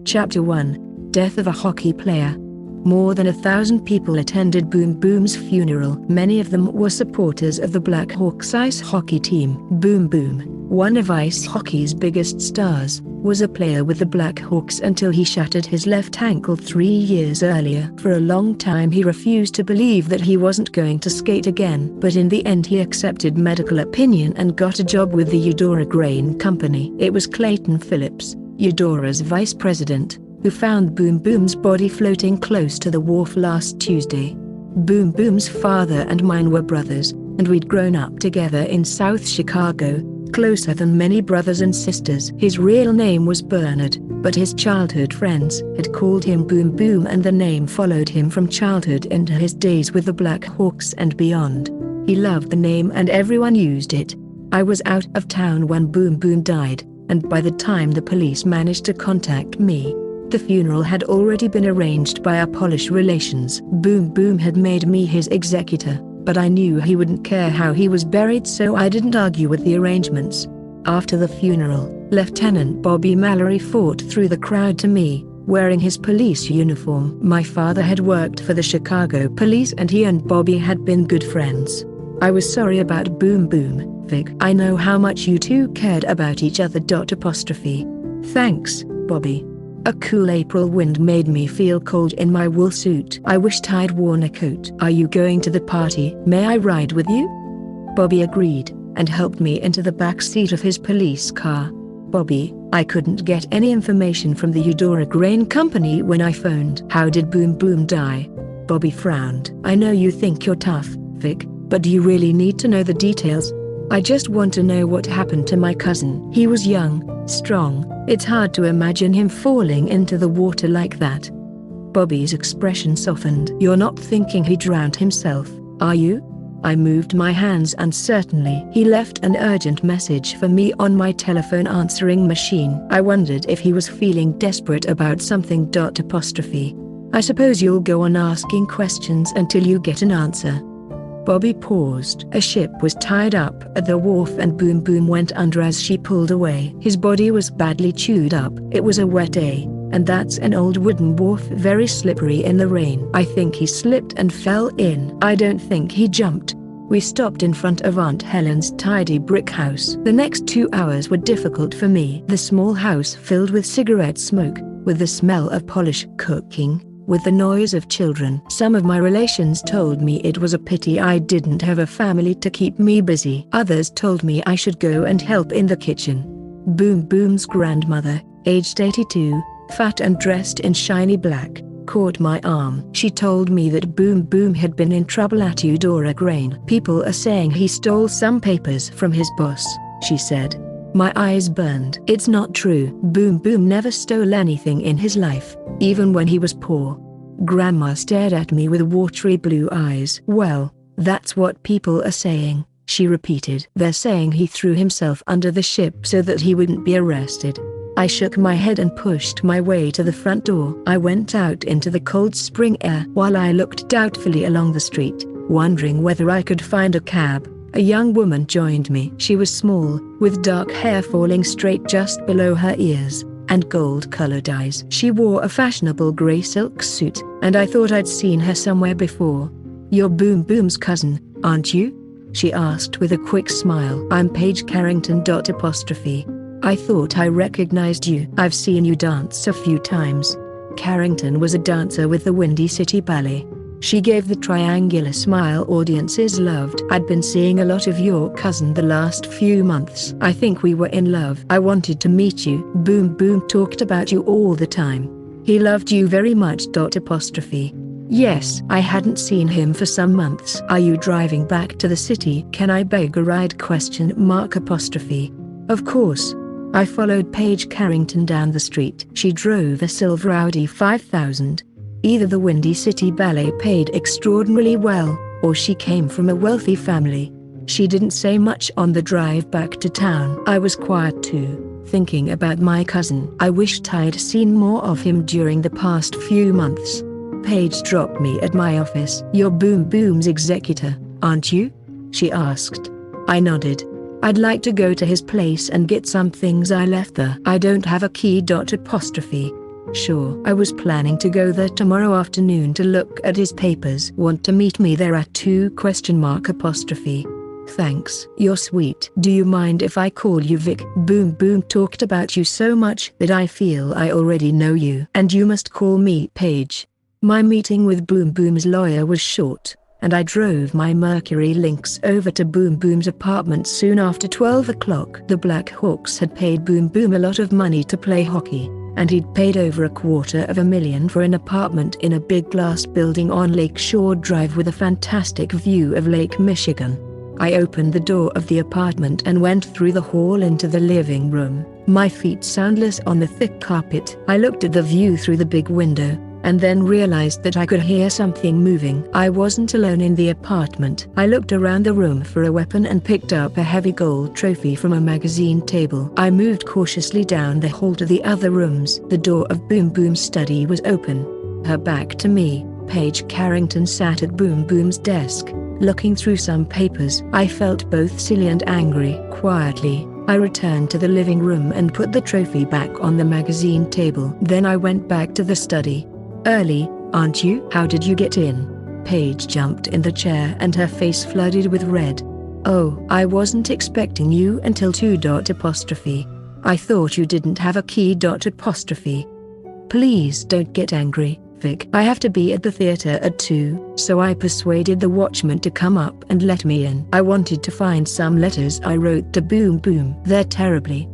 Chapter 1: Death of a Hockey Player. More than 1,000 people attended Boom Boom's funeral. Many of them were supporters of the Blackhawks ice hockey team. Boom Boom, one of ice hockey's biggest stars, was a player with the Blackhawks until he shattered his left ankle 3 years earlier. For a long time he refused to believe that he wasn't going to skate again, but in the end he accepted medical opinion and got a job with the Eudora Grain Company. It was Clayton Phillips, Eudora's vice president, who found Boom Boom's body floating close to the wharf last Tuesday. Boom Boom's father and mine were brothers, and we'd grown up together in South Chicago, closer than many brothers and sisters. His real name was Bernard, but his childhood friends had called him Boom Boom, and the name followed him from childhood into his days with the Blackhawks and beyond. He loved the name and everyone used it. I was out of town when Boom Boom died, and by the time the police managed to contact me, the funeral had already been arranged by our Polish relations. Boom Boom had made me his executor, but I knew he wouldn't care how he was buried, so I didn't argue with the arrangements. After the funeral, Lieutenant Bobby Mallory fought through the crowd to me, wearing his police uniform. My father had worked for the Chicago police and he and Bobby had been good friends. I was sorry about Boom Boom, Vic. I know how much you two cared about each other. Thanks, Bobby. A cool April wind made me feel cold in my wool suit. I wished I'd worn a coat. Are you going to the party? May I ride with you? Bobby agreed, and helped me into the back seat of his police car. Bobby, I couldn't get any information from the Eudora Grain Company when I phoned. How did Boom Boom die? Bobby frowned. I know you think you're tough, Vic, but do you really need to know the details? I just want to know what happened to my cousin. He was young, strong. It's hard to imagine him falling into the water like that. Bobby's expression softened. You're not thinking he drowned himself, are you? I moved my hands uncertainly. He left an urgent message for me on my telephone answering machine. I wondered if he was feeling desperate about something. I suppose you'll go on asking questions until you get an answer. Bobby paused. A ship was tied up at the wharf and Boom Boom went under as she pulled away. His body was badly chewed up. It was a wet day, and that's an old wooden wharf, very slippery in the rain. I think he slipped and fell in. I don't think he jumped. We stopped in front of Aunt Helen's tidy brick house. The next 2 hours were difficult for me. The small house filled with cigarette smoke, with the smell of Polish cooking, with the noise of children. Some of my relations told me it was a pity I didn't have a family to keep me busy. Others told me I should go and help in the kitchen. Boom Boom's grandmother, aged 82, fat and dressed in shiny black, caught my arm. She told me that Boom Boom had been in trouble at Eudora Grain. People are saying he stole some papers from his boss, she said. My eyes burned. It's not true. Boom Boom never stole anything in his life, even when he was poor. Grandma stared at me with watery blue eyes. Well, that's what people are saying, she repeated. They're saying he threw himself under the ship so that he wouldn't be arrested. I shook my head and pushed my way to the front door. I went out into the cold spring air. While I looked doubtfully along the street, wondering whether I could find a cab, a young woman joined me. She was small, with dark hair falling straight just below her ears, and gold-colored eyes. She wore a fashionable grey silk suit, and I thought I'd seen her somewhere before. You're Boom Boom's cousin, aren't you? She asked with a quick smile. I'm Paige Carrington. I thought I recognized you. I've seen you dance a few times. Carrington was a dancer with the Windy City Ballet. She gave the triangular smile audiences loved. I'd been seeing a lot of your cousin the last few months. I think we were in love. I wanted to meet you. Boom Boom talked about you all the time. He loved you very much. Yes, I hadn't seen him for some months. Are you driving back to the city? Can I beg a ride? Of course. I followed Paige Carrington down the street. She drove a silver Audi 5000. Either the Windy City Ballet paid extraordinarily well, or she came from a wealthy family. She didn't say much on the drive back to town. I was quiet too, thinking about my cousin. I wished I'd seen more of him during the past few months. Paige dropped me at my office. You're Boom Boom's executor, aren't you? She asked. I nodded. I'd like to go to his place and get some things I left there. I don't have a key. Sure. I was planning to go there tomorrow afternoon to look at his papers. Want to meet me there at 2? Thanks. You're sweet. Do you mind if I call you Vic? Boom Boom talked about you so much that I feel I already know you. And you must call me Paige. My meeting with Boom Boom's lawyer was short, and I drove my Mercury Lynx over to Boom Boom's apartment soon after 12 o'clock. The Black Hawks had paid Boom Boom a lot of money to play hockey, and he'd paid over $250,000 for an apartment in a big glass building on Lake Shore Drive with a fantastic view of Lake Michigan. I opened the door of the apartment and went through the hall into the living room, my feet soundless on the thick carpet. I looked at the view through the big window, and then realized that I could hear something moving. I wasn't alone in the apartment. I looked around the room for a weapon and picked up a heavy gold trophy from a magazine table. I moved cautiously down the hall to the other rooms. The door of Boom Boom's study was open. Her back to me, Paige Carrington sat at Boom Boom's desk, looking through some papers. I felt both silly and angry. Quietly, I returned to the living room and put the trophy back on the magazine table. Then I went back to the study. Early, aren't you? How did you get in? Paige jumped in the chair and her face flooded with red. Oh, I wasn't expecting you until 2. I thought you didn't have a key. Please don't get angry, Vic. I have to be at the theater at 2, so I persuaded the watchman to come up and let me in. I wanted to find some letters I wrote to Boom Boom. They're terribly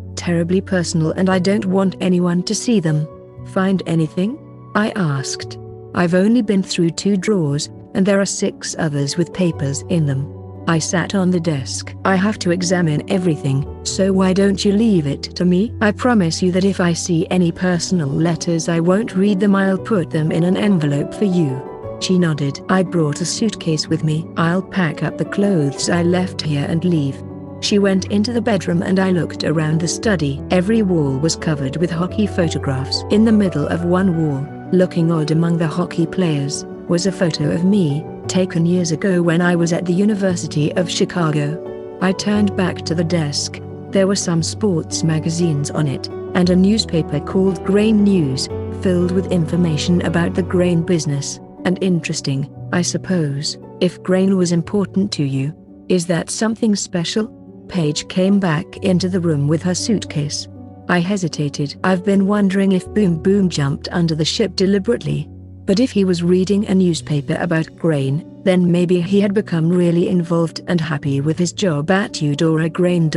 personal and I don't want anyone to see them. Find anything? I asked. I've only been through 2 drawers, and there are 6 others with papers in them. I sat on the desk. I have to examine everything, so why don't you leave it to me? I promise you that if I see any personal letters I won't read them. I'll put them in an envelope for you. She nodded. I brought a suitcase with me. I'll pack up the clothes I left here and leave. She went into the bedroom and I looked around the study. Every wall was covered with hockey photographs. In the middle of one wall, looking odd among the hockey players, was a photo of me, taken years ago when I was at the University of Chicago. I turned back to the desk. There were some sports magazines on it, and a newspaper called Grain News, filled with information about the grain business, and interesting, I suppose, if grain was important to you. Is that something special? Paige came back into the room with her suitcase. I hesitated. I've been wondering if Boom Boom jumped under the ship deliberately. But if he was reading a newspaper about grain, then maybe he had become really involved and happy with his job at Eudora Grain.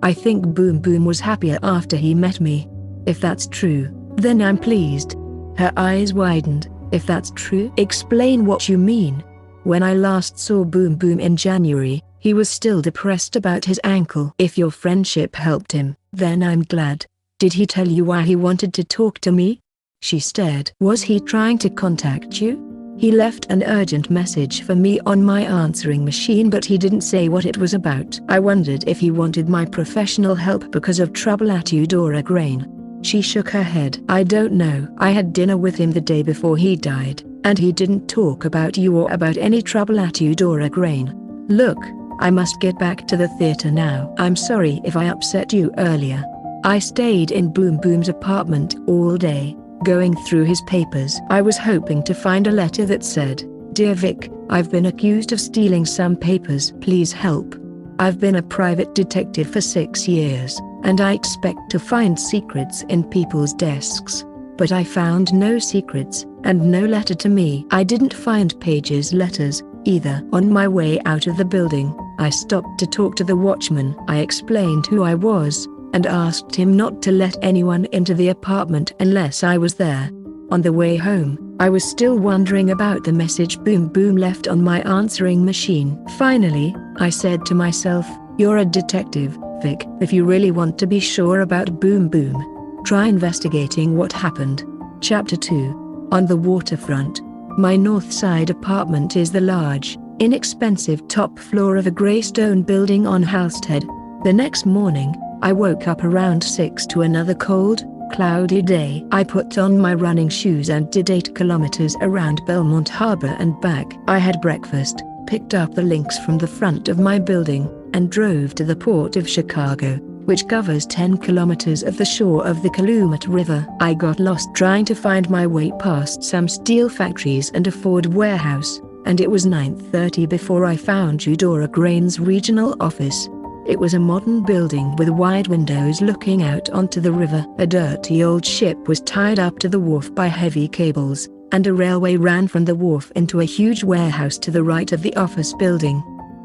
I think Boom Boom was happier after he met me. If that's true, then I'm pleased. Her eyes widened. If that's true? Explain what you mean. When I last saw Boom Boom in January, he was still depressed about his ankle. If your friendship helped him, then I'm glad. Did he tell you why he wanted to talk to me? She stared. Was he trying to contact you? He left an urgent message for me on my answering machine, but he didn't say what it was about. I wondered if he wanted my professional help because of trouble at Eudora Grain. She shook her head. I don't know. I had dinner with him the day before he died, and he didn't talk about you or about any trouble at Eudora Grain. Look, I must get back to the theater now. I'm sorry if I upset you earlier. I stayed in Boom Boom's apartment all day, going through his papers. I was hoping to find a letter that said, "Dear Vic, I've been accused of stealing some papers. Please help. I've been a private detective for 6 years, and I expect to find secrets in people's desks. But I found no secrets, and no letter to me." I didn't find Paige's letters, either. On my way out of the building, I stopped to talk to the watchman. I explained who I was, and asked him not to let anyone into the apartment unless I was there. On the way home, I was still wondering about the message Boom Boom left on my answering machine. Finally, I said to myself, "You're a detective, Vic. If you really want to be sure about Boom Boom, try investigating what happened." Chapter 2. On the waterfront. My north side apartment is the large, inexpensive top floor of a grey stone building on Halstead. The next morning, I woke up around 6 to another cold, cloudy day. I put on my running shoes and did 8 kilometers around Belmont Harbor and back. I had breakfast, picked up the links from the front of my building, and drove to the port of Chicago, which covers 10 kilometers of the shore of the Calumet River. I got lost trying to find my way past some steel factories and a Ford warehouse, and it was 9:30 before I found Eudora Grain's regional office. It was a modern building with wide windows looking out onto the river. A dirty old ship was tied up to the wharf by heavy cables, and a railway ran from the wharf into a huge warehouse to the right of the office building.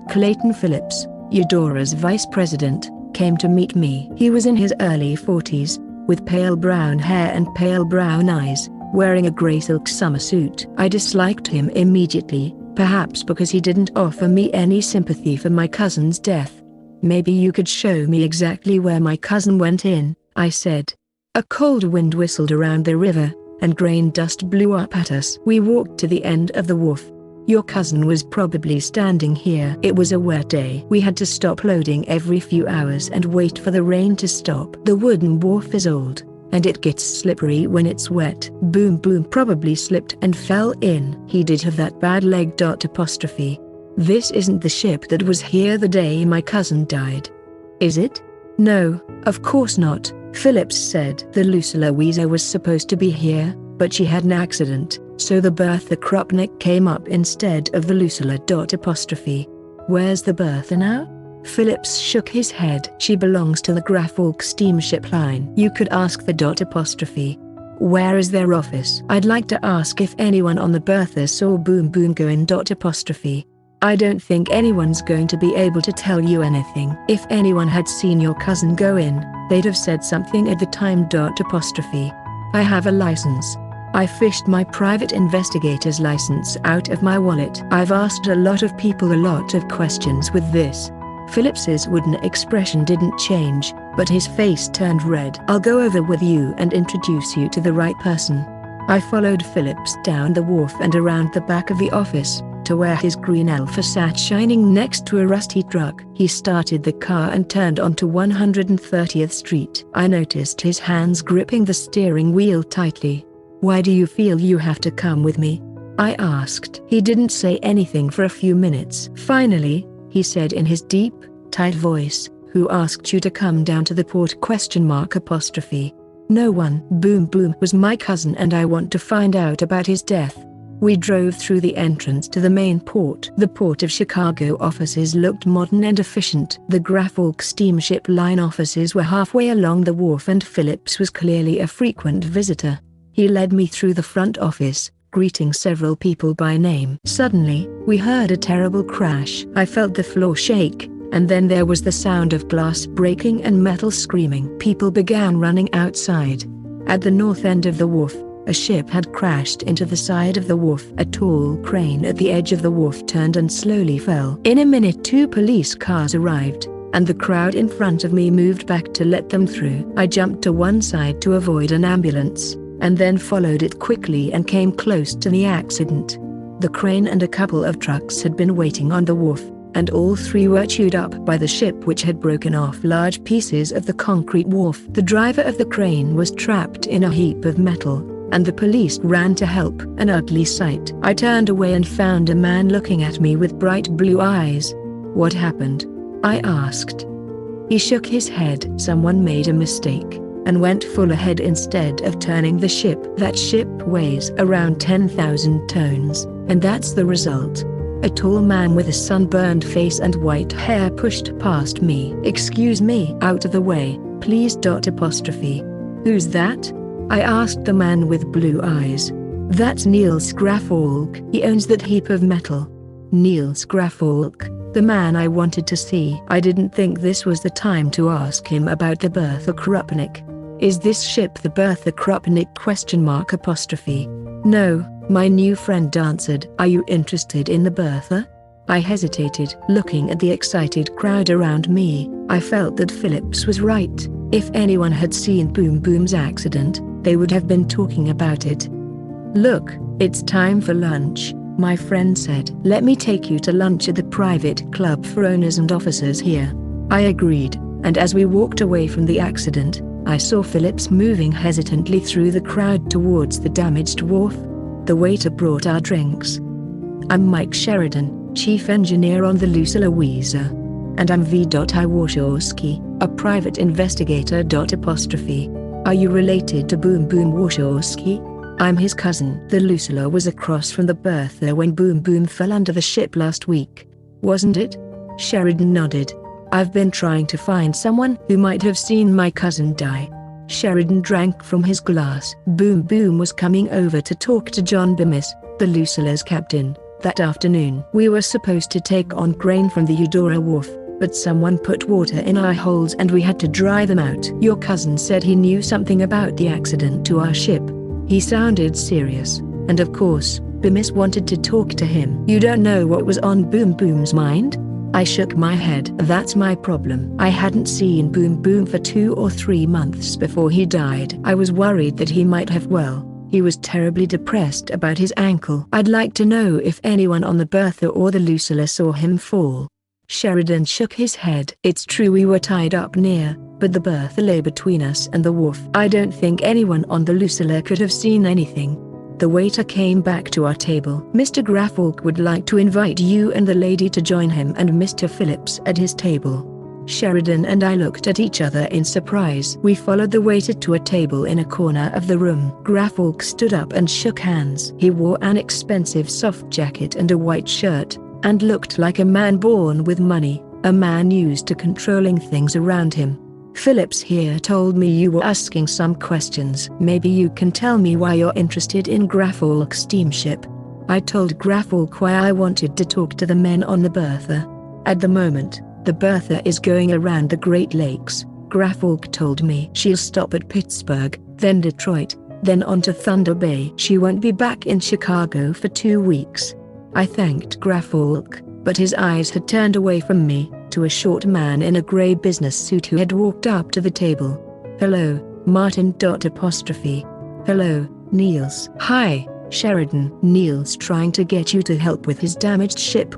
Clayton Phillips, Eudora's vice president, came to meet me. He was in his early 40s, with pale brown hair and pale brown eyes, wearing a grey silk summer suit. I disliked him immediately, perhaps because he didn't offer me any sympathy for my cousin's death. "Maybe you could show me exactly where my cousin went in," I said. A cold wind whistled around the river, and grain dust blew up at us. We walked to the end of the wharf. "Your cousin was probably standing here." It was a wet day. We had to stop loading every few hours and wait for the rain to stop. "The wooden wharf is old, and it gets slippery when it's wet." Boom Boom probably slipped and fell in. "He did have that bad leg. This isn't the ship that was here the day my cousin died. Is it?" "No, of course not," Phillips said. "The Louisa was supposed to be here, but she had an accident, so the Bertha Krupnik came up instead of the Lucilla. Where's the Bertha now?" Phillips shook his head. "She belongs to the Graffolk steamship line." "You could ask the . Where is their office?" "I'd like to ask if anyone on the Bertha saw Boom Boom go in. I don't think anyone's going to be able to tell you anything." "If anyone had seen your cousin go in, they'd have said something at the time. I have a license. I fished my private investigator's license out of my wallet. I've asked a lot of people a lot of questions with this." Phillips's wooden expression didn't change, but his face turned red. "I'll go over with you and introduce you to the right person." I followed Phillips down the wharf and around the back of the office, to where his green Alfa sat shining next to a rusty truck. He started the car and turned onto 130th Street. I noticed his hands gripping the steering wheel tightly. "Why do you feel you have to come with me?" I asked. He didn't say anything for a few minutes. Finally, he said in his deep, tight voice, "Who asked you to come down to the port?" "No one." "Boom Boom was my cousin and I want to find out about his death." We drove through the entrance to the main port. The Port of Chicago offices looked modern and efficient. The Graffolk steamship line offices were halfway along the wharf and Phillips was clearly a frequent visitor. He led me through the front office, greeting several people by name. Suddenly, we heard a terrible crash. I felt the floor shake, and then there was the sound of glass breaking and metal screaming. People began running outside. At the north end of the wharf, a ship had crashed into the side of the wharf. A tall crane at the edge of the wharf turned and slowly fell. In a minute 2 police cars arrived, and the crowd in front of me moved back to let them through. I jumped to one side to avoid an ambulance, and then followed it quickly and came close to the accident. The crane and a couple of trucks had been waiting on the wharf, and all 3 were chewed up by the ship, which had broken off large pieces of the concrete wharf. The driver of the crane was trapped in a heap of metal, and the police ran to help. An ugly sight. I turned away and found a man looking at me with bright blue eyes. "What happened?" I asked. He shook his head. "Someone made a mistake, and went full ahead instead of turning the ship. That ship weighs around 10,000 tons, and that's the result." A tall man with a sunburned face and white hair pushed past me. "Excuse me." "Out of the way, please." "Who's that?" I asked the man with blue eyes. "That's Niels Graffolk. He owns that heap of metal." Niels Graffolk, the man I wanted to see. I didn't think this was the time to ask him about the Bertha Krupnik. "Is this ship the Bertha Krupnik?" "No," my new friend answered. "Are you interested in the Bertha?" I hesitated. Looking at the excited crowd around me, I felt that Phillips was right. If anyone had seen Boom Boom's accident, they would have been talking about it. "Look, it's time for lunch," my friend said. "Let me take you to lunch at the private club for owners and officers here." I agreed, and as we walked away from the accident, I saw Phillips moving hesitantly through the crowd towards the damaged wharf. The waiter brought our drinks. "I'm Mike Sheridan, chief engineer on the Louisa. and I'm V. I. Warshawski, a private investigator. Are you related to Boom Boom Warshawski? I'm his cousin. The Lucilla was across from the bertha when Boom Boom fell under the ship last week, wasn't it? Sheridan nodded. I've been trying to find someone who might have seen my cousin die. Sheridan drank from his glass. Boom Boom was coming over to talk to John Bemis, the Lucilla's captain, that afternoon. We were supposed to take on grain from the Eudora wharf, but someone put water in our holds and we had to dry them out. Your cousin said he knew something about the accident to our ship. He sounded serious, and of course, Bemis wanted to talk to him. You don't know what was on Boom Boom's mind? I shook my head. That's my problem. I hadn't seen Boom Boom for 2 or 3 months before he died. I was worried that he might have, he was terribly depressed about his ankle. I'd like to know if anyone on the bertha or the Lucilla saw him fall. Sheridan shook his head. It's true we were tied up near, but the bertha lay between us and the wharf. I don't think anyone on the Lucilla could have seen anything. The waiter came back to our table. Mr. Graffolk would like to invite you and the lady to join him and Mr. Phillips at his table. Sheridan and I looked at each other in surprise. We followed the waiter to a table in a corner of the room. Graffolk stood up and shook hands. He wore an expensive soft jacket and a white shirt, and looked like a man born with money, a man used to controlling things around him. Phillips here told me you were asking some questions. Maybe you can tell me why you're interested in Graffolk's steamship. I told Graffolk why I wanted to talk to the men on the bertha. At the moment, the bertha is going around the Great Lakes, Graffolk told me. She'll stop at Pittsburgh, then Detroit, then on to Thunder Bay. She won't be back in Chicago for 2 weeks. I thanked Graffolk, but his eyes had turned away from me, to a short man in a grey business suit who had walked up to the table. Hello, Martin. Hello, Niels. Hi, Sheridan. Niels trying to get you to help with his damaged ship?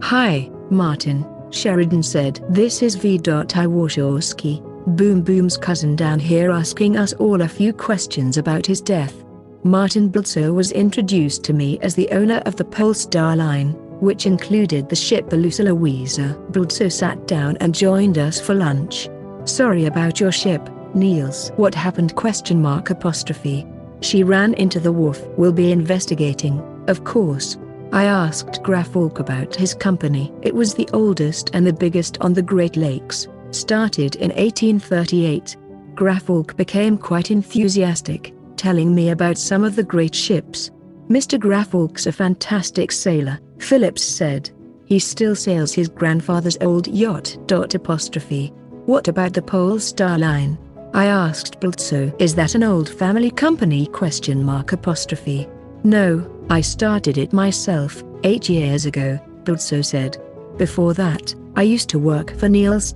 Hi, Martin, Sheridan said. This is V. I. Warshawski, Boom Boom's cousin down here, asking us all a few questions about his death. Martin Blitzer was introduced to me as the owner of the Polestar line, which included the ship the Lucilla Weezer. Blitzer sat down and joined us for lunch. Sorry about your ship, Niels. What happened? She ran into the wharf. We'll be investigating, of course. I asked Graffolk about his company. It was the oldest and the biggest on the Great Lakes, started in 1838. Graffolk became quite enthusiastic, telling me about some of the great ships. Mr. Graffolk's a fantastic sailor, Phillips said. He still sails his grandfather's old yacht. What about the Polestar line? I asked Blitzer. Is that an old family company? No, I started it myself, 8 years ago, Blitzer said. Before that, I used to work for Niels.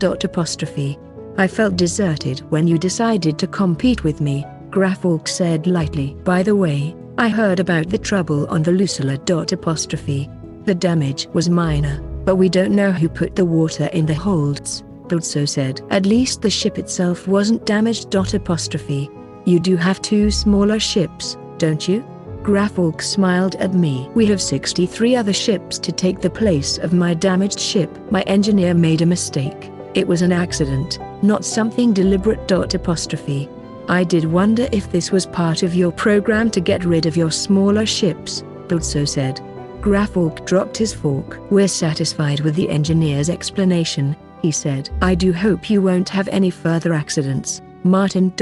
I felt deserted when you decided to compete with me, Graffolk said lightly. By the way, I heard about the trouble on the Lucilla. The damage was minor, but we don't know who put the water in the holds, Blitzer said. At least the ship itself wasn't damaged. You do have 2 smaller ships, don't you? Graffolk smiled at me. We have 63 other ships to take the place of my damaged ship. My engineer made a mistake. It was an accident, not something deliberate. I did wonder if this was part of your program to get rid of your smaller ships, Blitzer said. Graffolk dropped his fork. We're satisfied with the engineer's explanation, he said. I do hope you won't have any further accidents, Martin.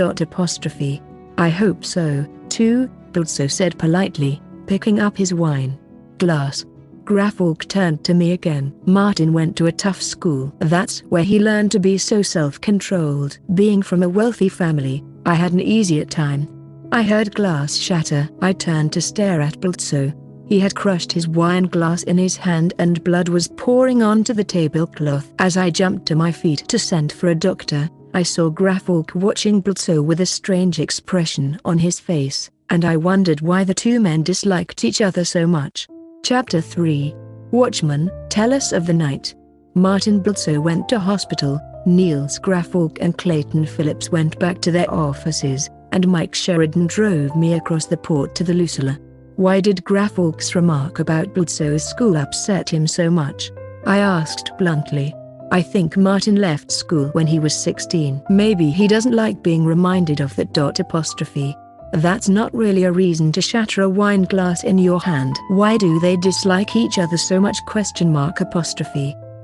I hope so, too, Blitzer said politely, picking up his wine glass. Graffolk turned to me again. Martin went to a tough school. That's where he learned to be so self-controlled. Being from a wealthy family, I had an easier time. I heard glass shatter. I turned to stare at Blitzer. He had crushed his wine glass in his hand and blood was pouring onto the tablecloth. As I jumped to my feet to send for a doctor, I saw Graffolk watching Blitzer with a strange expression on his face, and I wondered why the 2 men disliked each other so much. Chapter 3. Watchman, tell us of the night. Martin Blitzer went to hospital, Niels Graffolk and Clayton Phillips went back to their offices, and Mike Sheridan drove me across the port to the Lucilla. Why did Graffolk's remark about Blitzer's school upset him so much? I asked bluntly. I think Martin left school when he was 16. Maybe he doesn't like being reminded of that. That's not really a reason to shatter a wine glass in your hand. Why do they dislike each other so much?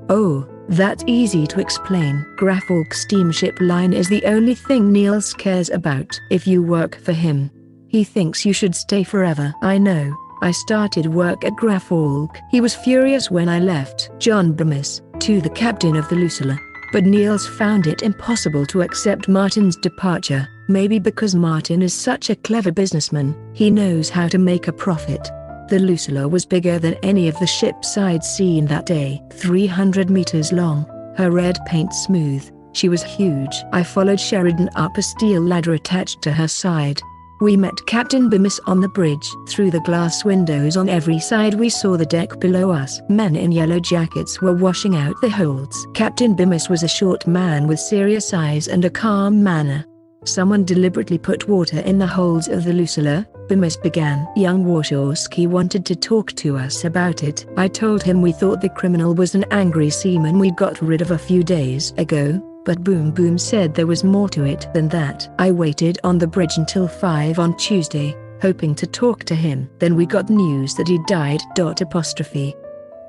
Oh, that's easy to explain. Graffolk steamship line is the only thing Niels cares about. If you work for him, he thinks you should stay forever. I know. I started work at Graffolk. He was furious when I left. John Bemis, to the captain of the Lucilla. But Niels found it impossible to accept Martin's departure, maybe because Martin is such a clever businessman. He knows how to make a profit. The Lucilla was bigger than any of the ships I'd seen that day. 300 meters long, her red paint smooth. She was huge. I followed Sheridan up a steel ladder attached to her side. We met Captain Bemis on the bridge. Through the glass windows on every side we saw the deck below us. Men in yellow jackets were washing out the holds. Captain Bemis was a short man with serious eyes and a calm manner. Someone deliberately put water in the holds of the Lucilla, Bemis began. Young Warshawski wanted to talk to us about it. I told him we thought the criminal was an angry seaman we got rid of a few days ago. But Boom Boom said there was more to it than that. I waited on the bridge until 5 on Tuesday, hoping to talk to him. Then we got news that he died.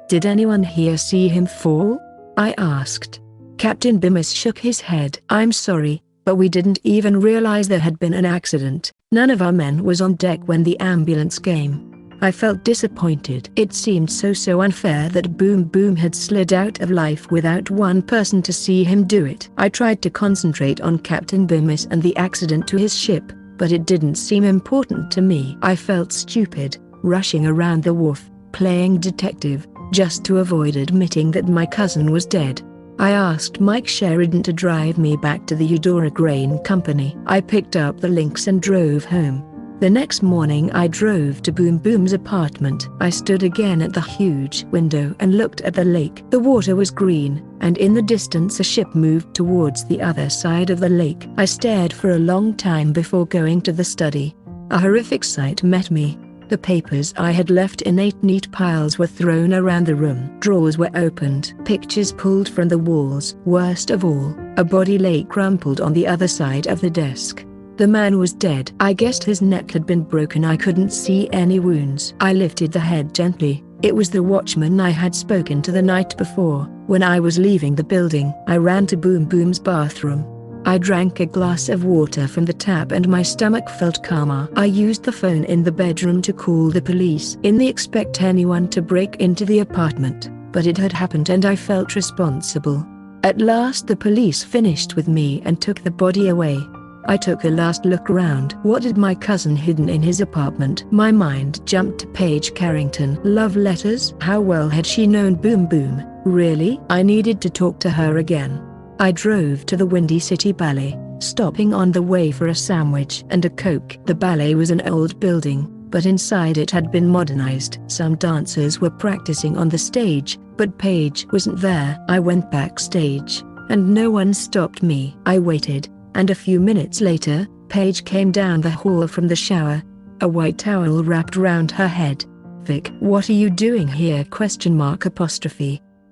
Did anyone here see him fall? I asked. Captain Bemis shook his head. I'm sorry, but we didn't even realize there had been an accident. None of our men was on deck when the ambulance came. I felt disappointed. It seemed so unfair that Boom Boom had slid out of life without one person to see him do it. I tried to concentrate on Captain Bemis and the accident to his ship, but it didn't seem important to me. I felt stupid, rushing around the wharf, playing detective, just to avoid admitting that my cousin was dead. I asked Mike Sheridan to drive me back to the Eudora Grain Company. I picked up the links and drove home. The next morning I drove to Boom Boom's apartment. I stood again at the huge window and looked at the lake. The water was green, and in the distance a ship moved towards the other side of the lake. I stared for a long time before going to the study. A horrific sight met me. The papers I had left in 8 neat piles were thrown around the room. Drawers were opened. Pictures pulled from the walls. Worst of all, a body lay crumpled on the other side of the desk. The man was dead. I guessed his neck had been broken. I couldn't see any wounds. I lifted the head gently. It was the watchman I had spoken to the night before. When I was leaving the building, I ran to Boom Boom's bathroom. I drank a glass of water from the tap and my stomach felt calmer. I used the phone in the bedroom to call the police. In the expect anyone to break into the apartment, but it had happened and I felt responsible. At last the police finished with me and took the body away. I took a last look around. What had my cousin hidden in his apartment? My mind jumped to Paige Carrington. Love letters? How well had she known Boom Boom? Really? I needed to talk to her again. I drove to the Windy City Ballet, stopping on the way for a sandwich and a Coke. The ballet was an old building, but inside it had been modernized. Some dancers were practicing on the stage, but Paige wasn't there. I went backstage, and no one stopped me. I waited. And a few minutes later, Paige came down the hall from the shower, a white towel wrapped round her head. Vic, what are you doing here?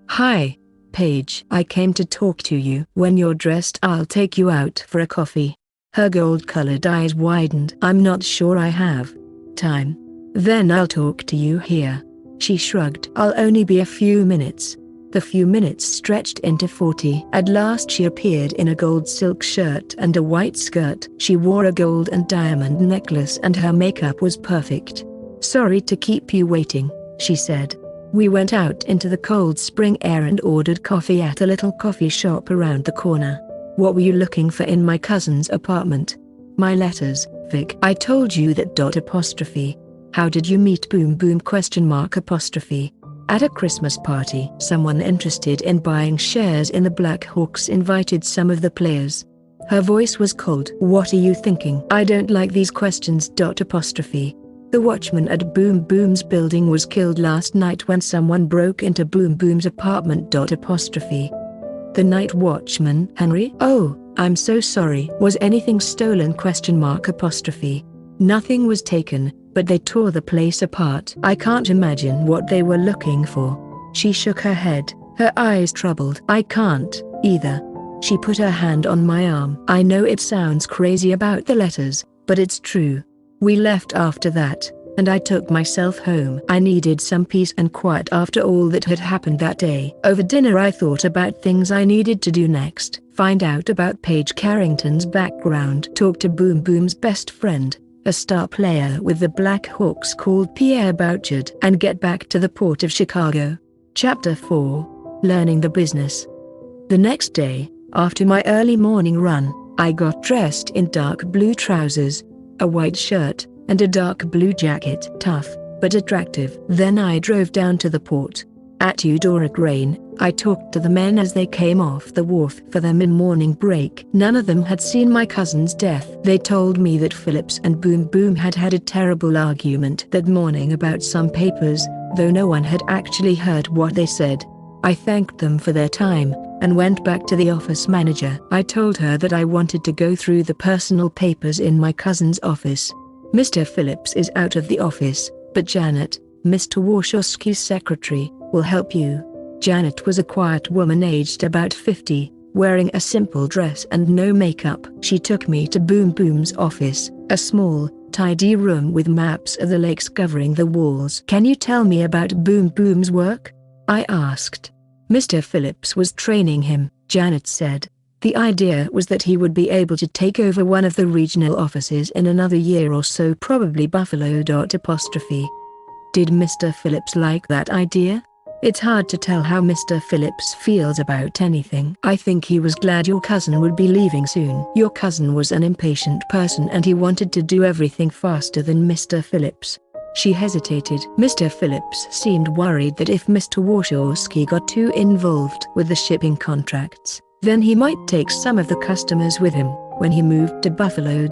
Hi, Paige. I came to talk to you. When you're dressed, I'll take you out for a coffee. Her gold-colored eyes widened. I'm not sure I have time. Then I'll talk to you here. She shrugged. I'll only be a few minutes. The few minutes stretched into 40. At last she appeared in a gold silk shirt and a white skirt. She wore a gold and diamond necklace and her makeup was perfect. Sorry to keep you waiting, she said. We went out into the cold spring air and ordered coffee at a little coffee shop around the corner. What were you looking for in my cousin's apartment? My letters, Vic. I told you that. How did you meet Boom Boom? At a Christmas party. Someone interested in buying shares in the Black Hawks invited some of the players. Her voice was cold. What are you thinking? I don't like these questions. The watchman at Boom Boom's building was killed last night when someone broke into Boom Boom's apartment. The night watchman, Henry? Oh, I'm so sorry. Was anything stolen? Nothing was taken, but they tore the place apart. I can't imagine what they were looking for. She shook her head. her eyes troubled. I can't, either. She put her hand on my arm. I know it sounds crazy about the letters, but it's true. We left after that, and I took myself home. I needed some peace and quiet after all that had happened that day. Over dinner I thought about things I needed to do next. Find out about Paige Carrington's background. Talk to Boom Boom's best friend, a star player with the Black Hawks called Pierre Bouchard, and get back to the port of Chicago. Chapter 4. Learning the business. The next day, after my early morning run, I got dressed in dark blue trousers, a white shirt, and a dark blue jacket. Tough, but attractive. Then I drove down to the port. At Eudora Grain, I talked to the men as they came off the wharf for their mid-morning break. None of them had seen my cousin's death. They told me that Phillips and Boom Boom had had a terrible argument that morning about some papers, though no one had actually heard what they said. I thanked them for their time, and went back to the office manager. I told her that I wanted to go through the personal papers in my cousin's office. Mr. Phillips is out of the office, but Janet, Mr. Warshawski's secretary, will help you. Janet was a quiet woman aged about 50, wearing a simple dress and no makeup. She took me to Boom Boom's office, a small, tidy room with maps of the lakes covering the walls. Can you tell me about Boom Boom's work? I asked. Mr. Phillips was training him, Janet said. The idea was that he would be able to take over one of the regional offices in another year or so, probably Buffalo. Did Mr. Phillips like that idea? It's hard to tell how Mr. Phillips feels about anything. I think he was glad your cousin would be leaving soon. Your cousin was an impatient person and he wanted to do everything faster than Mr. Phillips. She hesitated. Mr. Phillips seemed worried that if Mr. Warshawski got too involved with the shipping contracts, then he might take some of the customers with him when he moved to Buffalo.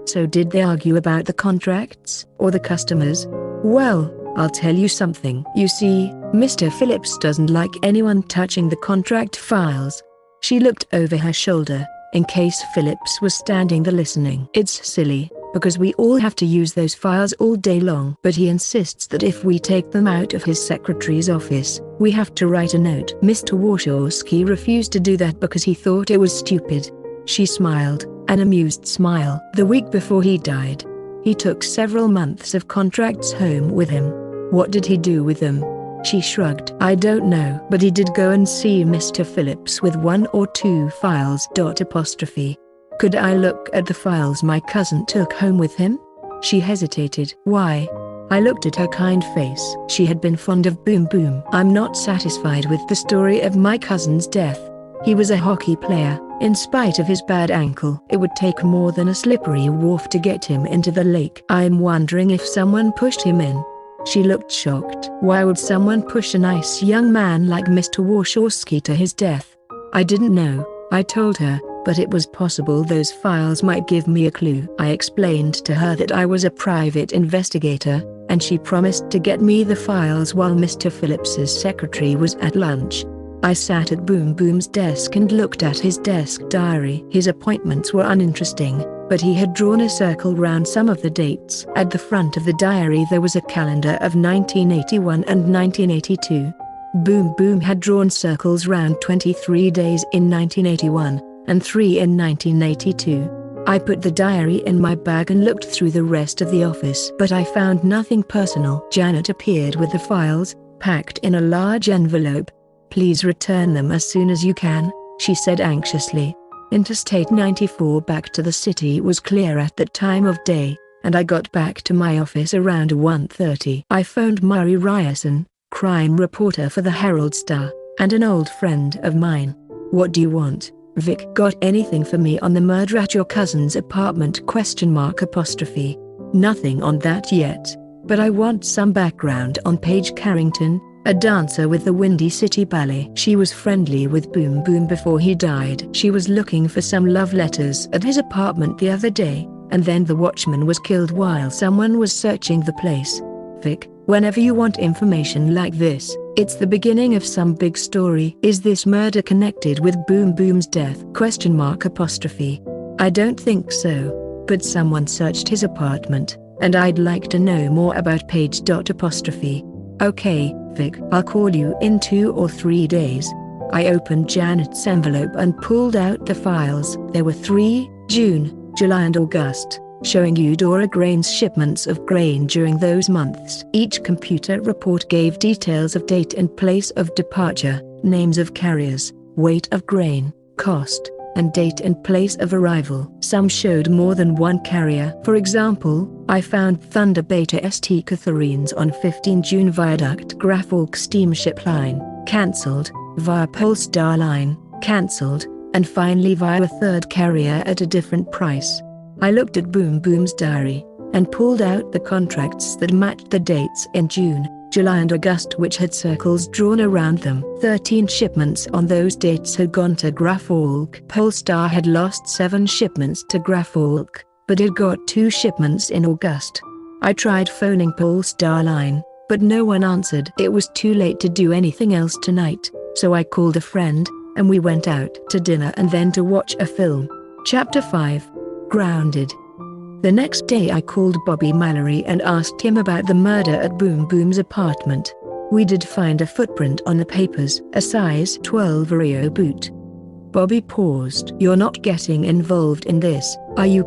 So did they argue about the contracts or the customers? Well, I'll tell you something. You see, Mr. Phillips doesn't like anyone touching the contract files. She looked over her shoulder, in case Phillips was standing there listening. It's silly, because we all have to use those files all day long. But he insists that if we take them out of his secretary's office, we have to write a note. Mr. Warshawski refused to do that because he thought it was stupid. She smiled, an amused smile. The week before he died, he took several months of contracts home with him. What did he do with them? She shrugged. I don't know. But he did go and see Mr. Phillips with 1 or 2 files. Could I look at the files my cousin took home with him? She hesitated. Why? I looked at her kind face. She had been fond of Boom Boom. I'm not satisfied with the story of my cousin's death. He was a hockey player, in spite of his bad ankle. It would take more than a slippery wharf to get him into the lake. I'm wondering if someone pushed him in. She looked shocked. Why would someone push a nice young man like Mr. Warshawski to his death? I didn't know, I told her, but it was possible those files might give me a clue. I explained to her that I was a private investigator, and she promised to get me the files while Mr. Phillips's secretary was at lunch. I sat at Boom Boom's desk and looked at his desk diary. His appointments were uninteresting, but he had drawn a circle round some of the dates. At the front of the diary there was a calendar of 1981 and 1982. Boom Boom had drawn circles round 23 days in 1981, and 3 in 1982. I put the diary in my bag and looked through the rest of the office, but I found nothing personal. Janet appeared with the files, packed in a large envelope. Please return them as soon as you can, she said anxiously. Interstate 94 back to the city was clear at that time of day, and I got back to my office around 1:30. I phoned Murray Ryerson, crime reporter for the Herald-Star, and an old friend of mine. What do you want, Vic? Got anything for me on the murder at your cousin's apartment? Nothing on that yet, but I want some background on Paige Carrington, a dancer with the Windy City Ballet. She was friendly with Boom Boom before he died. She was looking for some love letters at his apartment the other day, and then the watchman was killed while someone was searching the place. Vic, whenever you want information like this, it's the beginning of some big story. Is this murder connected with Boom Boom's death? I don't think so, but someone searched his apartment, and I'd like to know more about Paige. Okay, Vic, I'll call you in 2 or 3 days. I opened Janet's envelope and pulled out the files. There were 3, June, July and August, showing Eudora Grain's shipments of grain during those months. Each computer report gave details of date and place of departure, names of carriers, weight of grain, cost, and date and place of arrival. Some showed more than one carrier. For example, I found Thunder Beta St. Catharines on 15 June Viaduct Graffolk Steamship Line, cancelled, via Polestar Line, cancelled, and finally via a third carrier at a different price. I looked at Boom Boom's diary, and pulled out the contracts that matched the dates in June, July and August which had circles drawn around them. 13 shipments on those dates had gone to Graffolk. Polestar had lost 7 shipments to Graffolk, but it got 2 shipments in August. I tried phoning Polestar Line, but no one answered. It was too late to do anything else tonight, so I called a friend, and we went out to dinner and then to watch a film. Chapter 5. Grounded. The next day I called Bobby Mallory and asked him about the murder at Boom Boom's apartment. We did find a footprint on the papers, a size 12 Rio boot. Bobby paused. You're not getting involved in this, are you? ?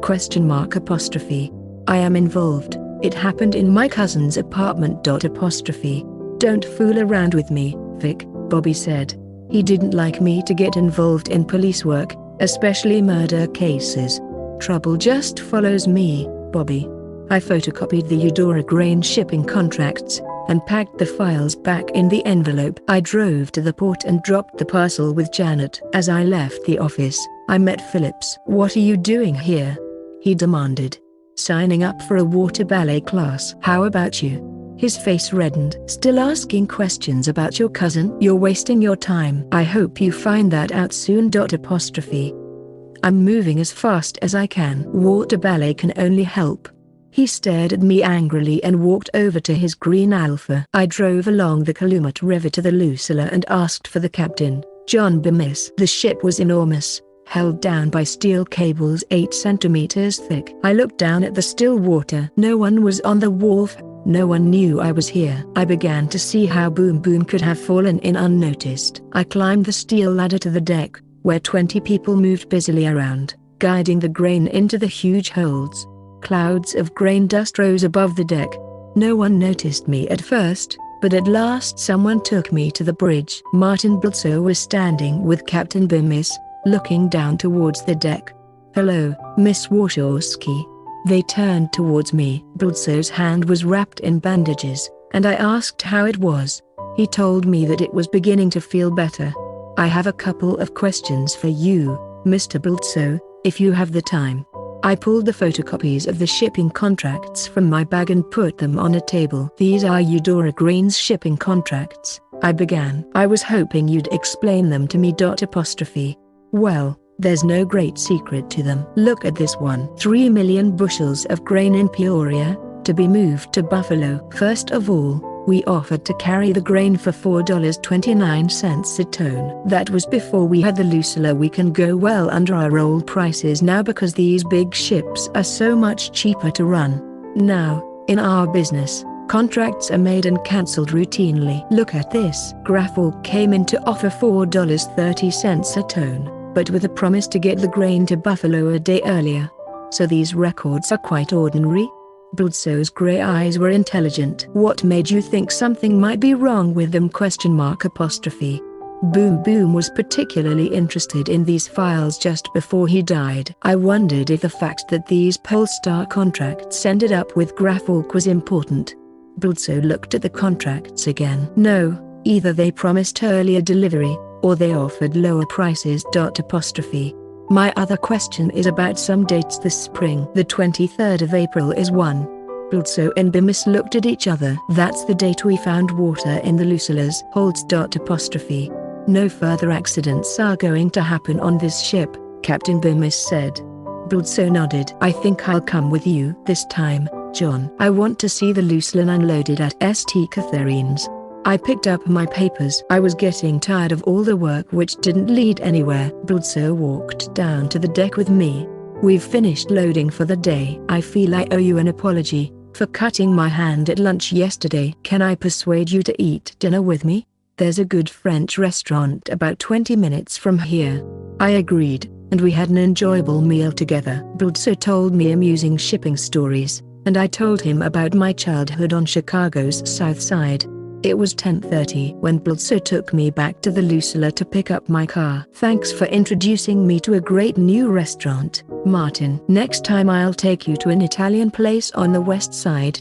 I am involved. It happened in my cousin's apartment. Don't fool around with me, Vic, Bobby said. He didn't like me to get involved in police work, especially murder cases. Trouble just follows me, Bobby. I photocopied the Eudora Grain shipping contracts, and packed the files back in the envelope. I drove to the port and dropped the parcel with Janet. As I left the office, I met Phillips. What are you doing here? He demanded. Signing up for a water ballet class. How about you? His face reddened. Still asking questions about your cousin? You're wasting your time. I hope you find that out soon. I'm moving as fast as I can. Water ballet can only help. He stared at me angrily and walked over to his green Alpha. I drove along the Calumet River to the Lucilla and asked for the captain, John Bemis. The ship was enormous, held down by steel cables 8 centimeters thick. I looked down at the still water. No one was on the wharf. No one knew I was here. I began to see how Boom Boom could have fallen in unnoticed. I climbed the steel ladder to the deck, where 20 people moved busily around, guiding the grain into the huge holds. Clouds of grain dust rose above the deck. No one noticed me at first, but at last someone took me to the bridge. Martin Blitzer was standing with Captain Bemis, looking down towards the deck. Hello, Miss Warshawski. They turned towards me. Blitzer's hand was wrapped in bandages, and I asked how it was. He told me that it was beginning to feel better. I have a couple of questions for you, Mr. Blitzer, if you have the time. I pulled the photocopies of the shipping contracts from my bag and put them on a table. These are Eudora Grain's shipping contracts, I began. I was hoping you'd explain them to me. Well, there's no great secret to them. Look at this one. 3 million bushels of grain in Peoria, to be moved to Buffalo. First of all, we offered to carry the grain for $4.29 a ton. That was before we had the Lucilla. We can go well under our old prices now because these big ships are so much cheaper to run. Now, in our business, contracts are made and cancelled routinely. Look at this. Graffolk came in to offer $4.30 a ton, but with a promise to get the grain to Buffalo a day earlier. So these records are quite ordinary? Blitzer's grey eyes were intelligent. What made you think something might be wrong with them? Boom Boom was particularly interested in these files just before he died. I wondered if the fact that these Polestar contracts ended up with Graffolk was important. Blitzer looked at the contracts again. No, either they promised earlier delivery, or they offered lower prices. My other question is about some dates this spring. The 23rd of April is one. Blitzer and Bemis looked at each other. That's the date we found water in the Lucilla's holds. No further accidents are going to happen on this ship, Captain Bemis said. Blitzer nodded. I think I'll come with you this time, John. I want to see the Lucilla unloaded at St. Catharines. I picked up my papers. I was getting tired of all the work which didn't lead anywhere. Blitzer walked down to the deck with me. We've finished loading for the day. I feel I owe you an apology, for cutting my hand at lunch yesterday. Can I persuade you to eat dinner with me? There's a good French restaurant about 20 minutes from here." I agreed, and we had an enjoyable meal together. Bludso told me amusing shipping stories, and I told him about my childhood on Chicago's South Side. It was 10:30 when Bludso took me back to the Lucilla to pick up my car. "Thanks for introducing me to a great new restaurant, Martin. Next time I'll take you to an Italian place on the west side."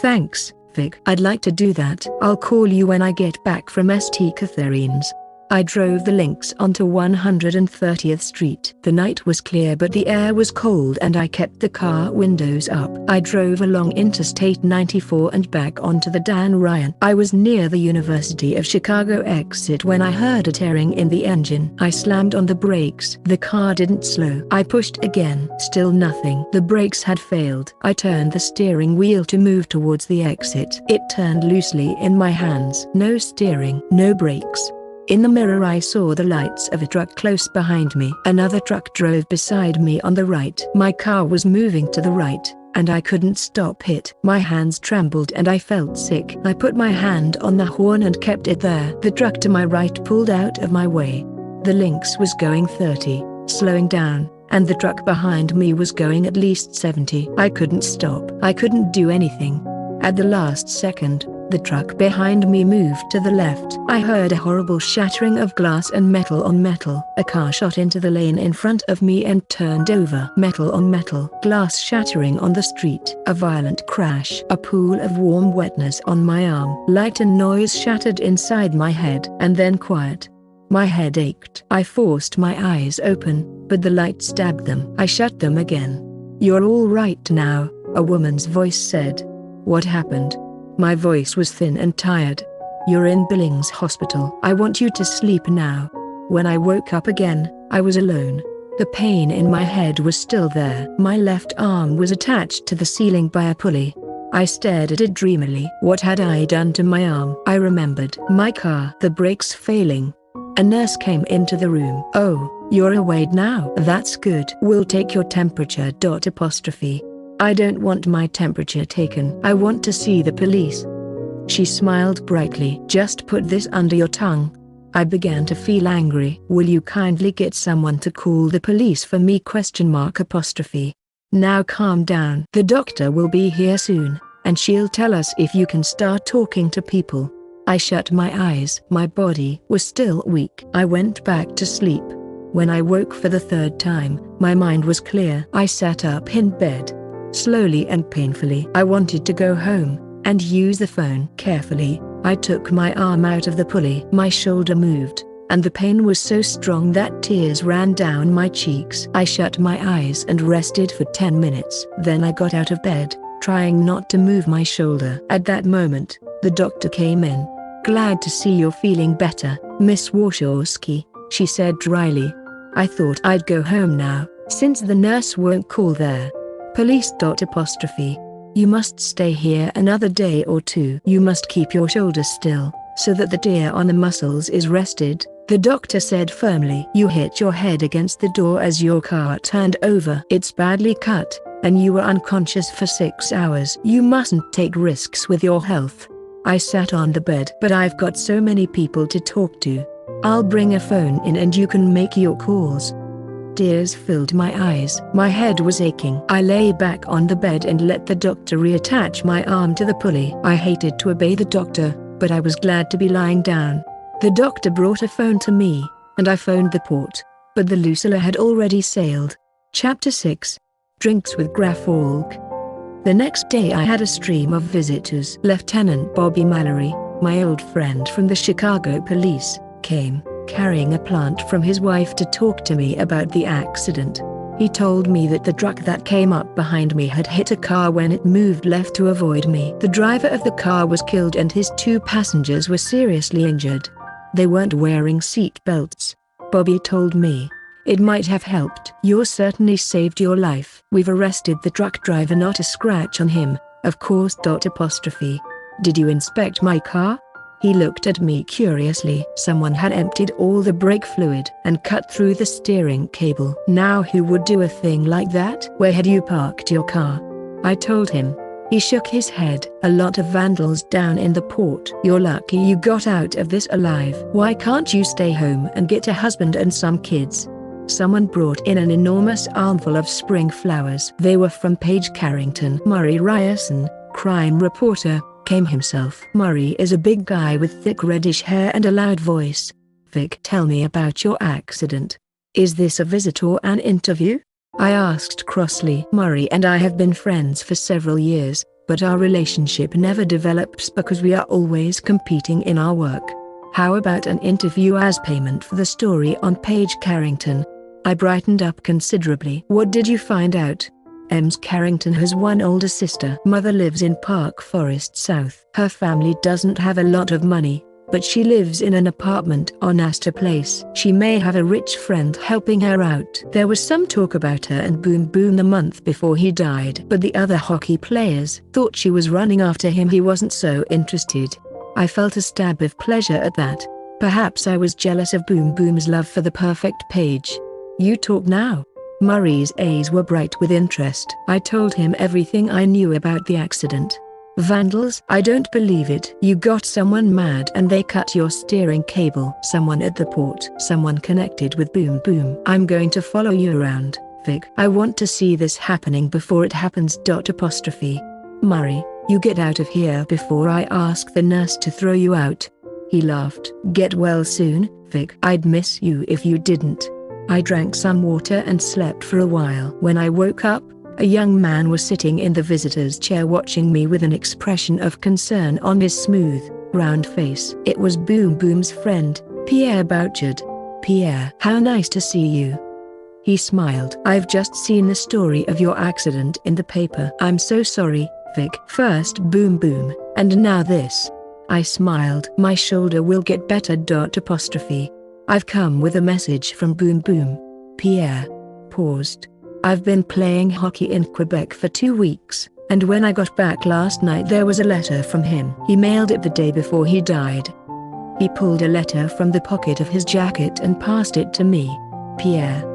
"Thanks, Vic. I'd like to do that. I'll call you when I get back from St. Catherine's." I drove the Lynx onto 130th Street. The night was clear but the air was cold and I kept the car windows up. I drove along Interstate 94 and back onto the Dan Ryan. I was near the University of Chicago exit when I heard a tearing in the engine. I slammed on the brakes. The car didn't slow. I pushed again. Still nothing. The brakes had failed. I turned the steering wheel to move towards the exit. It turned loosely in my hands. No steering, no brakes. In the mirror I saw the lights of a truck close behind me. Another truck drove beside me on the right. My car was moving to the right, and I couldn't stop it. My hands trembled and I felt sick. I put my hand on the horn and kept it there. The truck to my right pulled out of my way. The Lynx was going 30, slowing down, and the truck behind me was going at least 70. I couldn't stop. I couldn't do anything. At the last second, the truck behind me moved to the left. I heard a horrible shattering of glass and metal on metal. A car shot into the lane in front of me and turned over. Metal on metal. Glass shattering on the street. A violent crash. A pool of warm wetness on my arm. Light and noise shattered inside my head. And then quiet. My head ached. I forced my eyes open, but the light stabbed them. I shut them again. "You're all right now," a woman's voice said. "What happened?" My voice was thin and tired. "You're in Billings Hospital. I want you to sleep now." When I woke up again, I was alone. The pain in my head was still there. My left arm was attached to the ceiling by a pulley. I stared at it dreamily. What had I done to my arm? I remembered. My car. The brakes failing. A nurse came into the room. "Oh, you're awake now. That's good. We'll take your temperature." "I don't want my temperature taken. I want to see the police." She smiled brightly. "Just put this under your tongue." I began to feel angry. "Will you kindly get someone to call the police for me?" "Now calm down. The doctor will be here soon, and she'll tell us if you can start talking to people." I shut my eyes. My body was still weak. I went back to sleep. When I woke for the third time, my mind was clear. I sat up in bed. Slowly and painfully. I wanted to go home, and use the phone. Carefully, I took my arm out of the pulley. My shoulder moved, and the pain was so strong that tears ran down my cheeks. I shut my eyes and rested for 10 minutes. Then I got out of bed, trying not to move my shoulder. At that moment, the doctor came in. "Glad to see you're feeling better, Miss Warshawski," she said dryly. I thought I'd go home now, since the nurse won't call there. "Police." "You must stay here another day or two. You must keep your shoulder still, so that the tear on the muscles is rested," the doctor said firmly. "You hit your head against the door as your car turned over. It's badly cut, and you were unconscious for 6 hours. You mustn't take risks with your health." I sat on the bed. "But I've got so many people to talk to. I'll bring a phone in and you can make your calls." Tears filled my eyes. My head was aching. I lay back on the bed and let the doctor reattach my arm to the pulley. I hated to obey the doctor, but I was glad to be lying down. The doctor brought a phone to me, and I phoned the port, but the Lucilla had already sailed. Chapter 6. Drinks with Graffolk. The next day I had a stream of visitors. Lieutenant Bobby Mallory, my old friend from the Chicago police, came, carrying a plant from his wife to talk to me about the accident. He told me that the truck that came up behind me had hit a car when it moved left to avoid me. The driver of the car was killed and his 2 passengers were seriously injured. They weren't wearing seat belts, Bobby told me. "It might have helped." "You certainly saved your life. We've arrested the truck driver, not a scratch on him, of course." "Did you inspect my car?" He looked at me curiously. "Someone had emptied all the brake fluid and cut through the steering cable." "Now who would do a thing like that?" "Where had you parked your car?" I told him. He shook his head. A lot of vandals down in the port. You're lucky you got out of this alive. Why can't you stay home and get a husband and some kids? Someone brought in an enormous armful of spring flowers. They were from Paige Carrington. Murray Ryerson, crime reporter, came himself. Murray is a big guy with thick reddish hair and a loud voice. Vic, tell me about your accident. Is this a visit or an interview? I asked crossly. Murray and I have been friends for several years, but our relationship never develops because we are always competing in our work. How about an interview as payment for the story on Paige Carrington? I brightened up considerably. What did you find out? Ms. Carrington has one older sister. Mother lives in Park Forest South. Her family doesn't have a lot of money, but she lives in an apartment on Astor Place. She may have a rich friend helping her out. There was some talk about her and Boom Boom the month before he died, but the other hockey players thought she was running after him. He wasn't so interested. I felt a stab of pleasure at that. Perhaps I was jealous of Boom Boom's love for the perfect Paige. You talk now. Murray's eyes were bright with interest. I told him everything I knew about the accident. Vandals? I don't believe it. You got someone mad and they cut your steering cable. Someone at the port. Someone connected with Boom Boom. I'm going to follow you around, Vic. I want to see this happening before it happens. Murray, you get out of here before I ask the nurse to throw you out. He laughed. Get well soon, Vic. I'd miss you if you didn't. I drank some water and slept for a while. When I woke up, a young man was sitting in the visitor's chair watching me with an expression of concern on his smooth, round face. It was Boom Boom's friend, Pierre Bouchard. Pierre, how nice to see you. He smiled. I've just seen the story of your accident in the paper. I'm so sorry, Vic. First Boom Boom, and now this. I smiled. My shoulder will get better. I've come with a message from Boom Boom. Pierre paused. I've been playing hockey in Quebec for 2 weeks, and when I got back last night there was a letter from him. He mailed it the day before he died. He pulled a letter from the pocket of his jacket and passed it to me. Pierre.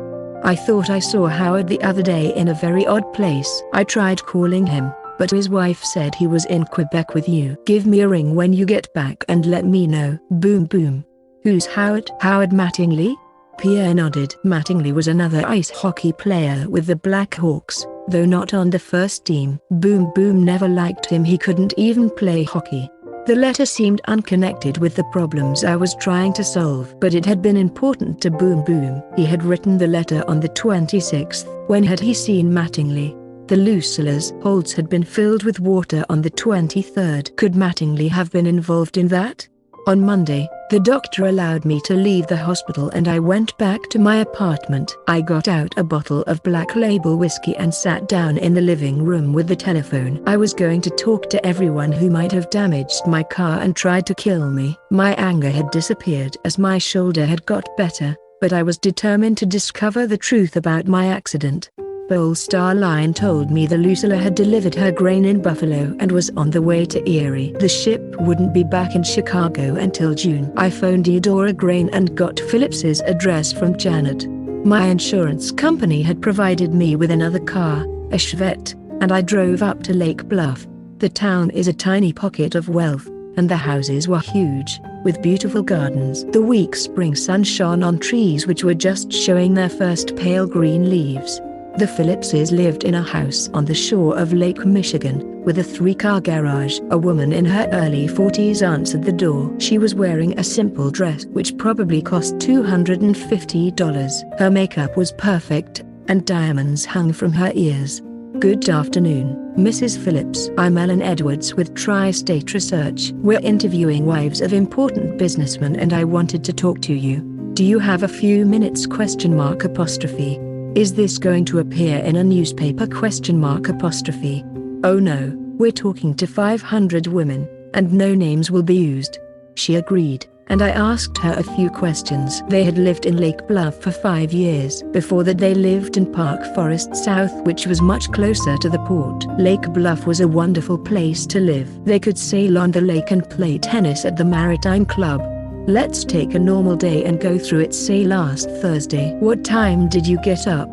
I thought I saw Howard the other day in a very odd place. I tried calling him, but his wife said he was in Quebec with you. Give me a ring when you get back and let me know. Boom Boom. Who's Howard? Howard Mattingly? Pierre nodded. Mattingly was another ice hockey player with the Blackhawks, though not on the first team. Boom Boom never liked him. He couldn't even play hockey. The letter seemed unconnected with the problems I was trying to solve, but it had been important to Boom Boom. He had written the letter on the 26th. When had he seen Mattingly? The Lucilla's holds had been filled with water on the 23rd. Could Mattingly have been involved in that? On Monday, the doctor allowed me to leave the hospital and I went back to my apartment. I got out a bottle of Black Label whiskey and sat down in the living room with the telephone. I was going to talk to everyone who might have damaged my car and tried to kill me. My anger had disappeared as my shoulder had got better, but I was determined to discover the truth about my accident. Polestar Line told me the Lucilla had delivered her grain in Buffalo and was on the way to Erie. The ship wouldn't be back in Chicago until June. I phoned Eudora Grain and got Phillips's address from Janet. My insurance company had provided me with another car, a Chevette, and I drove up to Lake Bluff. The town is a tiny pocket of wealth, and the houses were huge, with beautiful gardens. The weak spring sun shone on trees which were just showing their first pale green leaves. The Phillipses lived in a house on the shore of Lake Michigan, with a 3-car garage. A woman in her early 40s answered the door. She was wearing a simple dress which probably cost $250. Her makeup was perfect, and diamonds hung from her ears. Good afternoon, Mrs. Phillips. I'm Ellen Edwards with Tri-State Research. We're interviewing wives of important businessmen and I wanted to talk to you. Do you have a few minutes? Is this going to appear in a newspaper? Oh no, we're talking to 500 women, and no names will be used. She agreed, and I asked her a few questions. They had lived in Lake Bluff for 5 years. Before that they lived in Park Forest South, which was much closer to the port. Lake Bluff was a wonderful place to live. They could sail on the lake and play tennis at the Maritime Club. Let's take a normal day and go through it. Say last Thursday. What time did you get up?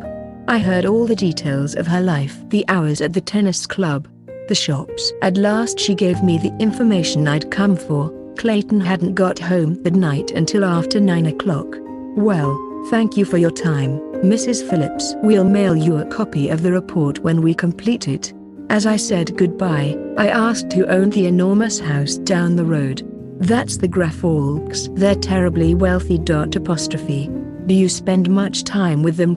I heard all the details of her life, the hours at the tennis club, the shops. At last she gave me the information I'd come for. Clayton hadn't got home that night until after 9 o'clock. Well, thank you for your time, Mrs. Phillips. We'll mail you a copy of the report when we complete it. As I said goodbye, I asked who owned the enormous house down the road. That's the Graffolks. They're terribly wealthy. Do you spend much time with them?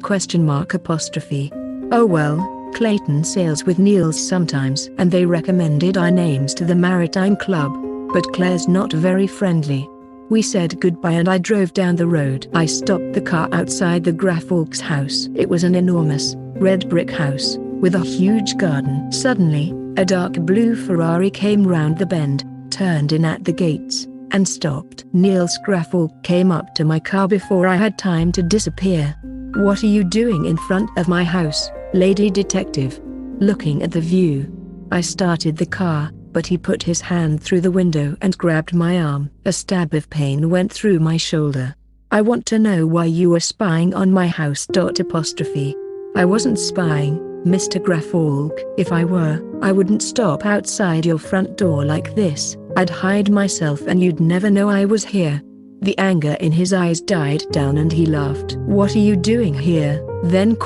Oh well, Clayton sails with Niels sometimes, and they recommended our names to the Maritime Club, but Claire's not very friendly. We said goodbye and I drove down the road. I stopped the car outside the Graffolks' house. It was an enormous, red brick house, with a huge garden. Suddenly, a dark blue Ferrari came round the bend, turned in at the gates, and stopped. Niels Graffolk came up to my car before I had time to disappear. What are you doing in front of my house, lady detective? Looking at the view. I started the car, but he put his hand through the window and grabbed my arm. A stab of pain went through my shoulder. I want to know why you were spying on my house. I wasn't spying, Mr. Graffolk. If I were, I wouldn't stop outside your front door like this. I'd hide myself and you'd never know I was here. The anger in his eyes died down and he laughed. What are you doing here, then?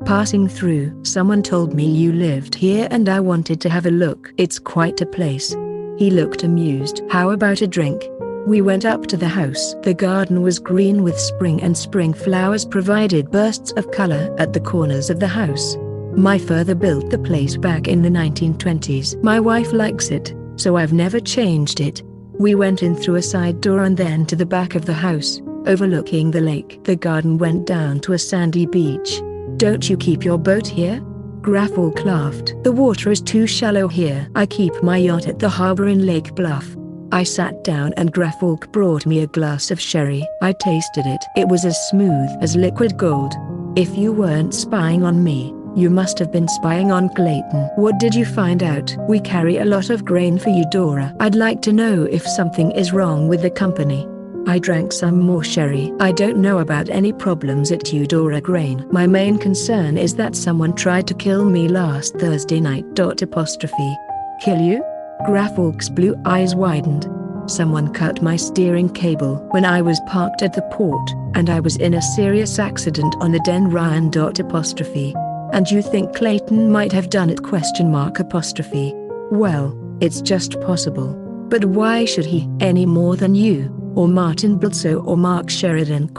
Passing through. Someone told me you lived here and I wanted to have a look. It's quite a place. He looked amused. How about a drink? We went up to the house. The garden was green with spring and spring flowers provided bursts of color at the corners of the house. My father built the place back in the 1920s. My wife likes it, so I've never changed it. We went in through a side door and then to the back of the house, overlooking the lake. The garden went down to a sandy beach. Don't you keep your boat here? Graffolk laughed. The water is too shallow here. I keep my yacht at the harbor in Lake Bluff. I sat down and Graffolk brought me a glass of sherry. I tasted it. It was as smooth as liquid gold. If you weren't spying on me, you must have been spying on Clayton. What did you find out? We carry a lot of grain for you, Dora. I'd like to know if something is wrong with the company. I drank some more sherry. I don't know about any problems at Eudora Grain. My main concern is that someone tried to kill me last Thursday night. Kill you? Graffolk's blue eyes widened. Someone cut my steering cable when I was parked at the port, and I was in a serious accident on the Den Ryan. And you think Clayton might have done it? Well, it's just possible. But why should he, any more than you, or Martin Blitzo or Mark Sheridan?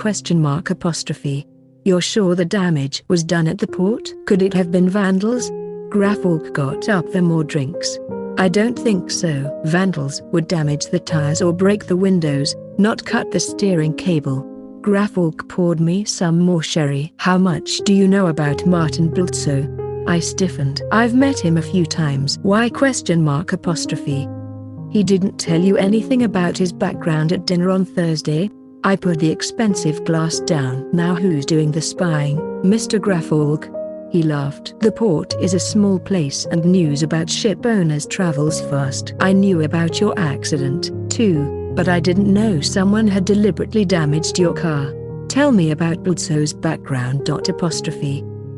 You're sure the damage was done at the port? Could it have been vandals? Graffolk got up. For more drinks. I don't think so. Vandals would damage the tires or break the windows, not cut the steering cable. Graffolk poured me some more sherry. How much do you know about Martin Blitzo? I stiffened. I've met him a few times. Why? He didn't tell you anything about his background at dinner on Thursday? I put the expensive glass down. Now who's doing the spying, Mr. Graffolk? He laughed. The port is a small place and news about ship owners travels fast. I knew about your accident, too, but I didn't know someone had deliberately damaged your car. Tell me about Blitzo's background.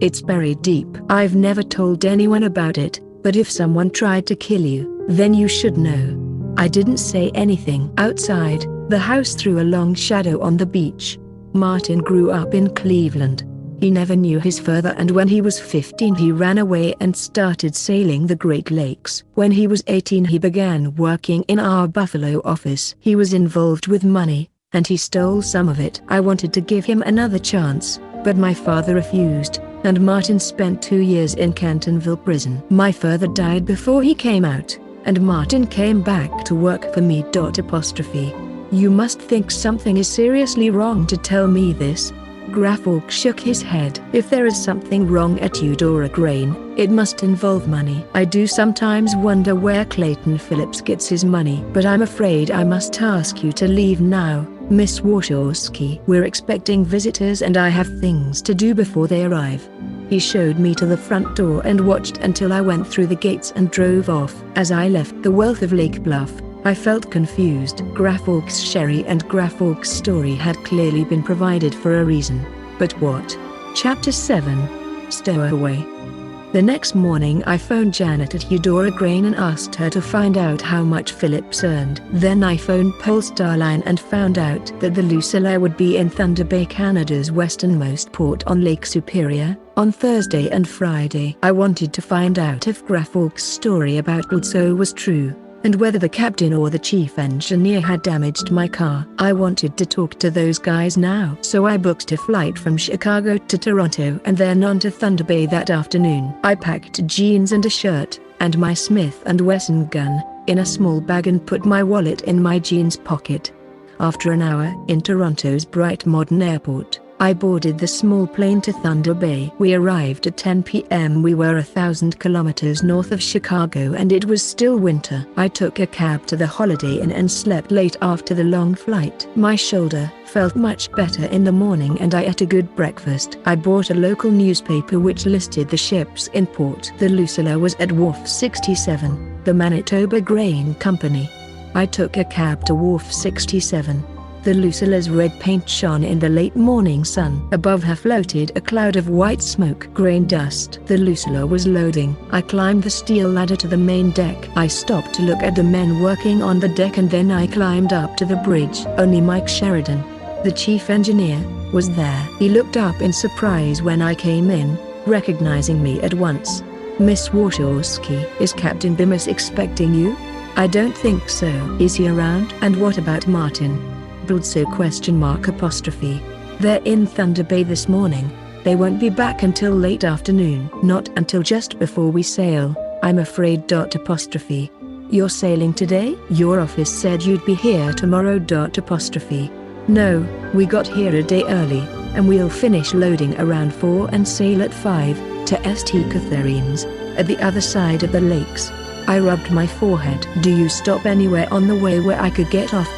It's buried deep. I've never told anyone about it, but if someone tried to kill you, then you should know. I didn't say anything. Outside, the house threw a long shadow on the beach. Martin grew up in Cleveland. He never knew his father, and when he was 15 he ran away and started sailing the Great Lakes. When he was 18 he began working in our Buffalo office. He was involved with money, and he stole some of it. I wanted to give him another chance, but my father refused, and Martin spent 2 years in Cantonville prison. My father died before he came out, and Martin came back to work for me. You must think something is seriously wrong to tell me this. Graffolk shook his head. If there is something wrong at Eudora Grain, it must involve money. I do sometimes wonder where Clayton Phillips gets his money. But I'm afraid I must ask you to leave now, Miss Warshawski. We're expecting visitors and I have things to do before they arrive. He showed me to the front door and watched until I went through the gates and drove off. As I left the wealth of Lake Bluff, I felt confused. Graffolk's sherry and Graffolk's story had clearly been provided for a reason. But what? Chapter 7. Stowaway. The next morning I phoned Janet at Eudora Grain and asked her to find out how much Phillips earned. Then I phoned Polestar Line and found out that the Lucilla would be in Thunder Bay, Canada's westernmost port on Lake Superior, on Thursday and Friday. I wanted to find out if Graffolk's story about Bulso was true, and whether the captain or the chief engineer had damaged my car. I wanted to talk to those guys now. So I booked a flight from Chicago to Toronto and then on to Thunder Bay that afternoon. I packed jeans and a shirt, and my Smith & Wesson gun, in a small bag and put my wallet in my jeans pocket. After an hour in Toronto's bright modern airport, I boarded the small plane to Thunder Bay. We arrived at 10 p.m. We were 1,000 kilometers north of Chicago and it was still winter. I took a cab to the Holiday Inn and slept late after the long flight. My shoulder felt much better in the morning and I ate a good breakfast. I bought a local newspaper which listed the ships in port. The Lucilla was at Wharf 67, the Manitoba Grain Company. I took a cab to Wharf 67. The Lucilla's red paint shone in the late morning sun. Above her floated a cloud of white smoke, grain dust. The Lucilla was loading. I climbed the steel ladder to the main deck. I stopped to look at the men working on the deck and then I climbed up to the bridge. Only Mike Sheridan, the chief engineer, was there. He looked up in surprise when I came in, recognizing me at once. "Miss Warshawski, is Captain Bemis expecting you?" "I don't think so." "Is he around?" "And what about Martin?" "Bulso?" "They're in Thunder Bay this morning. They won't be back until late afternoon." "Not until just before we sail, I'm afraid." "You're sailing today?" "Your office said you'd be here tomorrow." "No, we got here a day early, and we'll finish loading around 4 and sail at 5, to St. Catharines, at the other side of the lakes." I rubbed my forehead. "Do you stop anywhere on the way where I could get off?"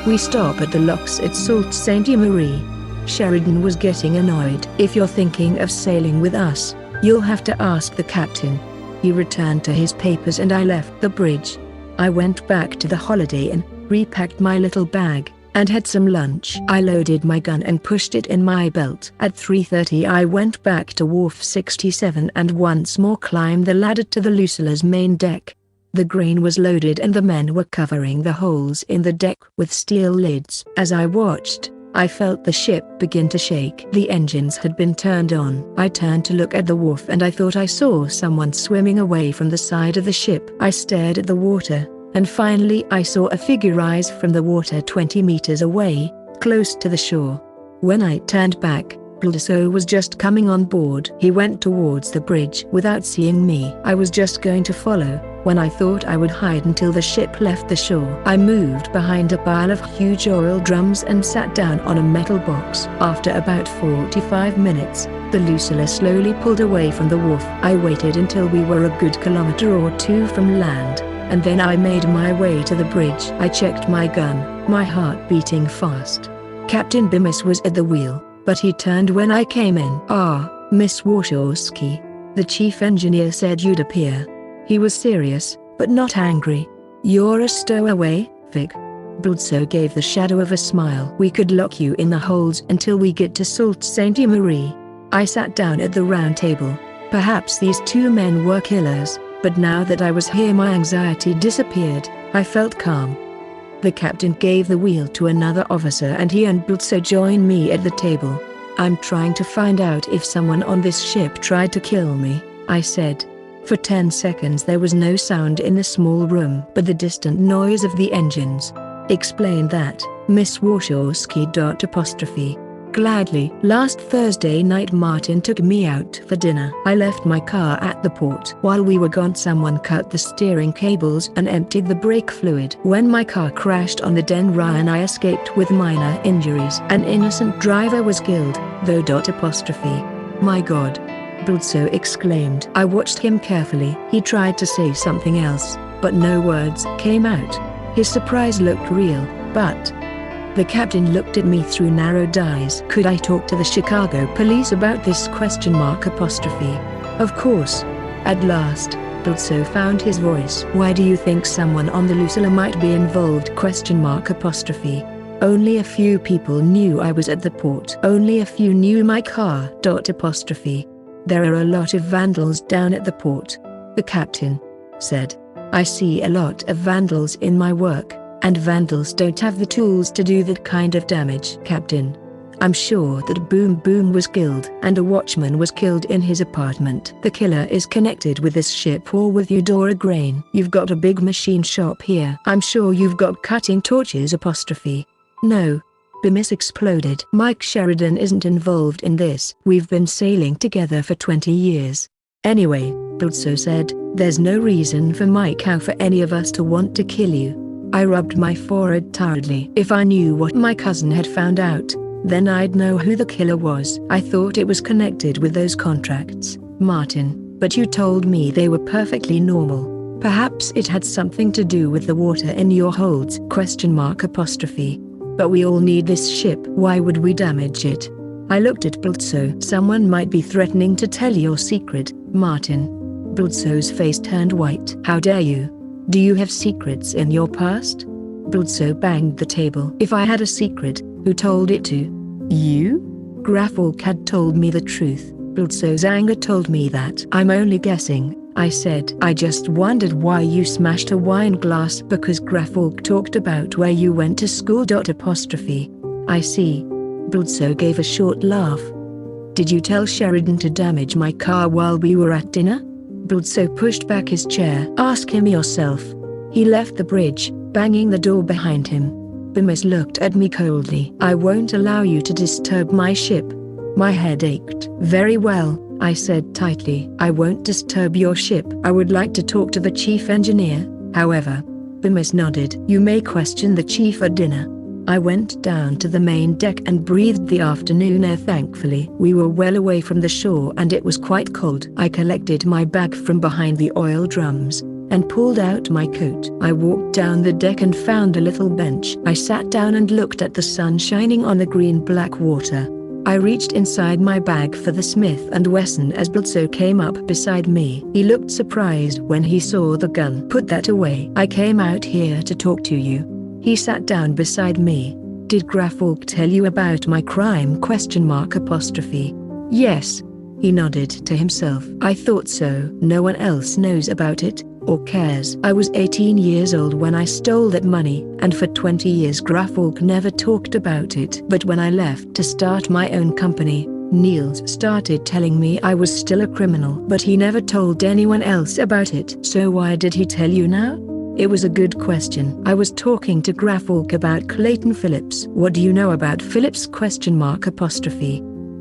"We stop at the locks at Sault Ste. Marie." Sheridan was getting annoyed. "If you're thinking of sailing with us, you'll have to ask the captain." He returned to his papers and I left the bridge. I went back to the Holiday Inn, repacked my little bag, and had some lunch. I loaded my gun and pushed it in my belt. At 3:30 I went back to Wharf 67 and once more climbed the ladder to the Lucilla's main deck. The grain was loaded and the men were covering the holes in the deck with steel lids. As I watched, I felt the ship begin to shake. The engines had been turned on. I turned to look at the wharf and I thought I saw someone swimming away from the side of the ship. I stared at the water, and finally I saw a figure rise from the water 20 meters away, close to the shore. When I turned back, Bulso was just coming on board. He went towards the bridge without seeing me. I was just going to follow, when I thought I would hide until the ship left the shore. I moved behind a pile of huge oil drums and sat down on a metal box. After about 45 minutes, the Lucilla slowly pulled away from the wharf. I waited until we were a good kilometer or two from land, and then I made my way to the bridge. I checked my gun, my heart beating fast. Captain Bemis was at the wheel, but he turned when I came in. "Ah, Miss Warshawski, the chief engineer said you'd appear." He was serious, but not angry. "You're a stowaway, Vic?" Bulso gave the shadow of a smile. "We could lock you in the holds until we get to Sault Ste. Marie." I sat down at the round table. Perhaps these two men were killers, but now that I was here my anxiety disappeared. I felt calm. The captain gave the wheel to another officer and he and Bulso joined me at the table. "I'm trying to find out if someone on this ship tried to kill me," I said. For 10 seconds there was no sound in the small room but the distant noise of the engines. "Explain that, Miss Warshawski." "Gladly." "Last Thursday night Martin took me out for dinner. I left my car at the port. While we were gone someone cut the steering cables and emptied the brake fluid. When my car crashed on the Den Ryan I escaped with minor injuries. An innocent driver was killed, though. "My God!" Bulso exclaimed. I watched him carefully. He tried to say something else, but no words came out. His surprise looked real, but... The captain looked at me through narrowed eyes. "Could I talk to the Chicago police about this?" "Of course." At last, Bulso found his voice. "Why do you think someone on the Lucilla might be involved?" Only a few people knew I was at the port. Only a few knew my car. There are a lot of vandals down at the port, the captain said. I see a lot of vandals in my work, and vandals don't have the tools to do that kind of damage. Captain, I'm sure that Boom Boom was killed and a watchman was killed in his apartment. The killer is connected with this ship or with Eudora Grain. You've got a big machine shop here. I'm sure you've got cutting torches. No. Bemis exploded. Mike Sheridan isn't involved in this. We've been sailing together for 20 years. Anyway, Blitzo said, there's no reason for Mike or for any of us to want to kill you. I rubbed my forehead tiredly. If I knew what my cousin had found out, then I'd know who the killer was. I thought it was connected with those contracts, Martin, but you told me they were perfectly normal. Perhaps it had something to do with the water in your holds? But we all need this ship. Why would we damage it? I looked at Blitzo. Someone might be threatening to tell your secret, Martin. Blitzo's face turned white. How dare you? Do you have secrets in your past? Blitzo banged the table. If I had a secret, who told it to? You? Graffolk had told me the truth. Blitzo's anger told me that. I'm only guessing, I said. I just wondered why you smashed a wine glass because Graffolk talked about where you went to school. I see. Blitzo gave a short laugh. Did you tell Sheridan to damage my car while we were at dinner? Blitzo pushed back his chair. Ask him yourself. He left the bridge, banging the door behind him. Bemis looked at me coldly. I won't allow you to disturb my ship. My head ached. Very well, I said tightly. I won't disturb your ship. I would like to talk to the chief engineer, however. Bemis nodded. You may question the chief at dinner. I went down to the main deck and breathed the afternoon air. Thankfully, we were well away from the shore and it was quite cold. I collected my bag from behind the oil drums and pulled out my coat. I walked down the deck and found a little bench. I sat down and looked at the sun shining on the green-black water. I reached inside my bag for the Smith & Wesson as Blitzo came up beside me. He looked surprised when he saw the gun. Put that away. I came out here to talk to you. He sat down beside me. Did Graffolk tell you about my crime? Yes. He nodded to himself. I thought so. No one else knows about it, or cares. I was 18 years old when I stole that money, and for 20 years Graffolk never talked about it. But when I left to start my own company, Niels started telling me I was still a criminal. But he never told anyone else about it. So why did he tell you now? It was a good question. I was talking to Graffolk about Clayton Phillips. What do you know about Phillips?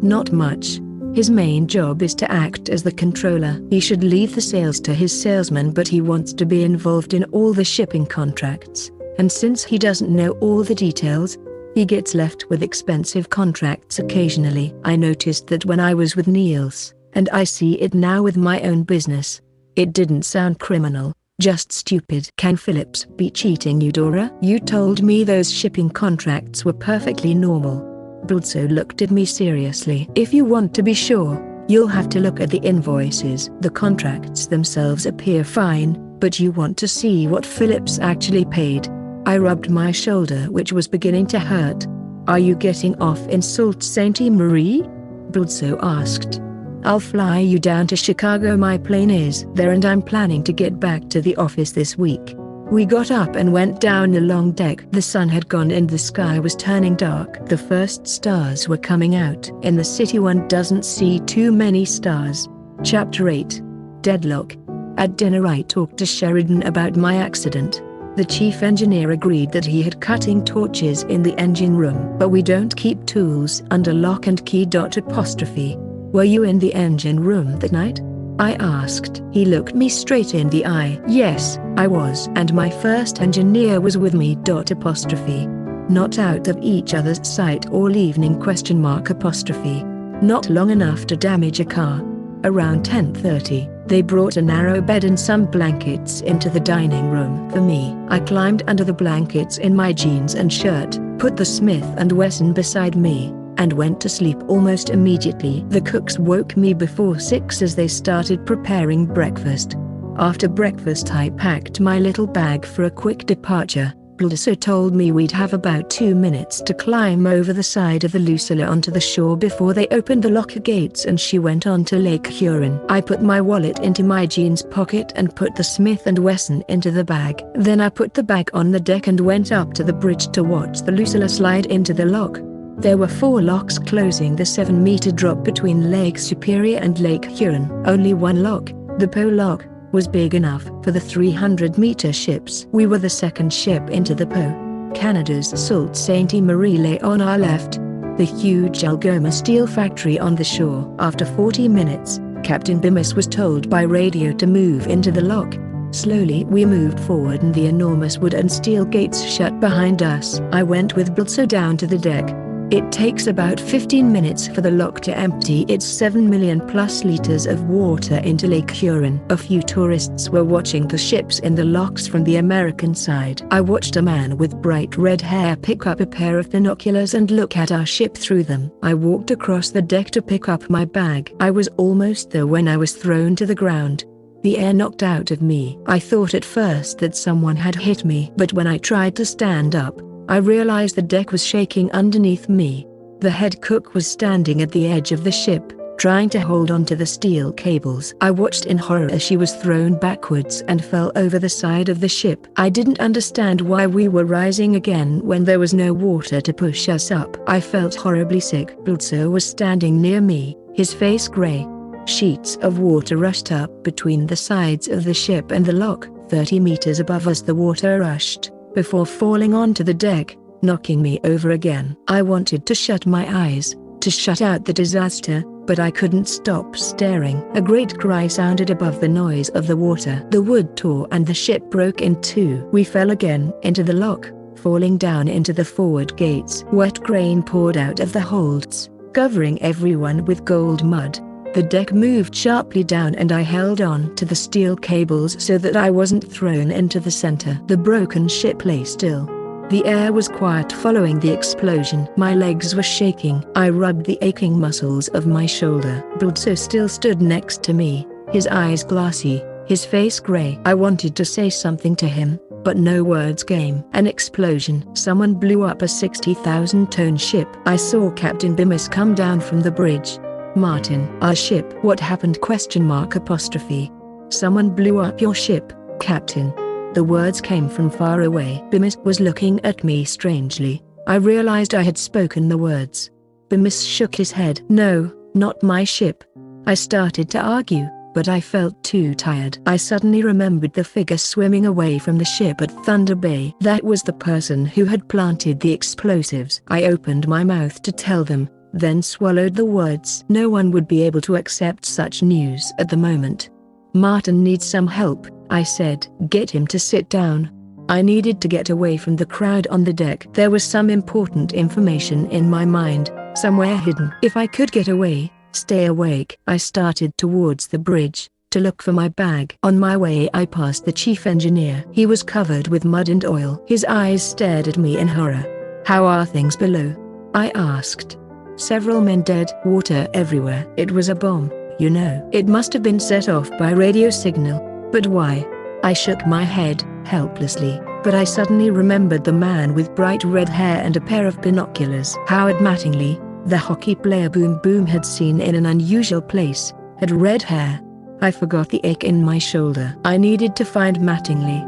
Not much. His main job is to act as the controller. He should leave the sales to his salesman, but he wants to be involved in all the shipping contracts. And since he doesn't know all the details, he gets left with expensive contracts occasionally. I noticed that when I was with Niels, and I see it now with my own business. It didn't sound criminal. Just stupid. Can Phillips be cheating you, Dora? You told me those shipping contracts were perfectly normal. Blitzo looked at me seriously. If you want to be sure, you'll have to look at the invoices. The contracts themselves appear fine, but you want to see what Phillips actually paid. I rubbed my shoulder, which was beginning to hurt. Are you getting off in Sault Ste. Marie? Blitzo asked. I'll fly you down to Chicago. My plane is there and I'm planning to get back to the office this week. We got up and went down the long deck. The sun had gone and the sky was turning dark. The first stars were coming out. In the city one doesn't see too many stars. Chapter 8. Deadlock. At dinner I talked to Sheridan about my accident. The chief engineer agreed that he had cutting torches in the engine room. But we don't keep tools under lock and key. Were you in the engine room that night? I asked. He looked me straight in the eye. Yes, I was. And my first engineer was with me. Not out of each other's sight all evening? Not long enough to damage a car. Around 10:30, they brought a narrow bed and some blankets into the dining room for me. I climbed under the blankets in my jeans and shirt, put the Smith & Wesson beside me, and went to sleep almost immediately. The cooks woke me before 6 as they started preparing breakfast. After breakfast I packed my little bag for a quick departure. Bludso told me we'd have about 2 minutes to climb over the side of the Lucilla onto the shore before they opened the locker gates, and she went on to Lake Huron. I put my wallet into my jeans pocket and put the Smith & Wesson into the bag. Then I put the bag on the deck and went up to the bridge to watch the Lucilla slide into the lock. There were 4 locks closing the 7-meter drop between Lake Superior and Lake Huron. Only one lock, the Po lock, was big enough for the 300-meter ships. We were the second ship into the Po. Canada's Sault Ste. Marie lay on our left, the huge Algoma steel factory on the shore. After 40 minutes, Captain Bemis was told by radio to move into the lock. Slowly we moved forward and the enormous wood and steel gates shut behind us. I went with Bludso down to the deck. It takes about 15 minutes for the lock to empty its 7 million plus liters of water into Lake Huron. A few tourists were watching the ships in the locks from the American side. I watched a man with bright red hair pick up a pair of binoculars and look at our ship through them. I walked across the deck to pick up my bag. I was almost there when I was thrown to the ground. The air knocked out of me. I thought at first that someone had hit me, but when I tried to stand up, I realized the deck was shaking underneath me. The head cook was standing at the edge of the ship, trying to hold on to the steel cables. I watched in horror as she was thrown backwards and fell over the side of the ship. I didn't understand why we were rising again when there was no water to push us up. I felt horribly sick. Bludso was standing near me, his face gray. Sheets of water rushed up between the sides of the ship and the lock. 30 meters above us the water rushed, before falling onto the deck, knocking me over again. I wanted to shut my eyes, to shut out the disaster, but I couldn't stop staring. A great cry sounded above the noise of the water. The wood tore and the ship broke in two. We fell again into the lock, falling down into the forward gates. Wet grain poured out of the holds, covering everyone with gold mud. The deck moved sharply down and I held on to the steel cables so that I wasn't thrown into the center. The broken ship lay still. The air was quiet following the explosion. My legs were shaking. I rubbed the aching muscles of my shoulder. Bludso still stood next to me, his eyes glassy, his face gray. I wanted to say something to him, but no words came. An explosion. Someone blew up a 60,000-ton ship. I saw Captain Bemis come down from the bridge. Martin, our ship. What happened? ? Someone blew up your ship, Captain. The words came from far away. Bemis was looking at me strangely. I realized I had spoken the words. Bemis shook his head. No, not my ship. I started to argue, but I felt too tired. I suddenly remembered the figure swimming away from the ship at Thunder Bay. That was the person who had planted the explosives. I opened my mouth to tell them, then swallowed the words. No one would be able to accept such news at the moment. Martin needs some help, I said. Get him to sit down. I needed to get away from the crowd on the deck. There was some important information in my mind, somewhere hidden. If I could get away, stay awake. I started towards the bridge, to look for my bag. On my way I passed the chief engineer. He was covered with mud and oil. His eyes stared at me in horror. How are things below? I asked. Several men dead. Water everywhere. It was a bomb, you know. It must have been set off by radio signal. But why? I shook my head, helplessly, but I suddenly remembered the man with bright red hair and a pair of binoculars. Howard Mattingly, the hockey player Boom Boom had seen in an unusual place, had red hair. I forgot the ache in my shoulder. I needed to find Mattingly.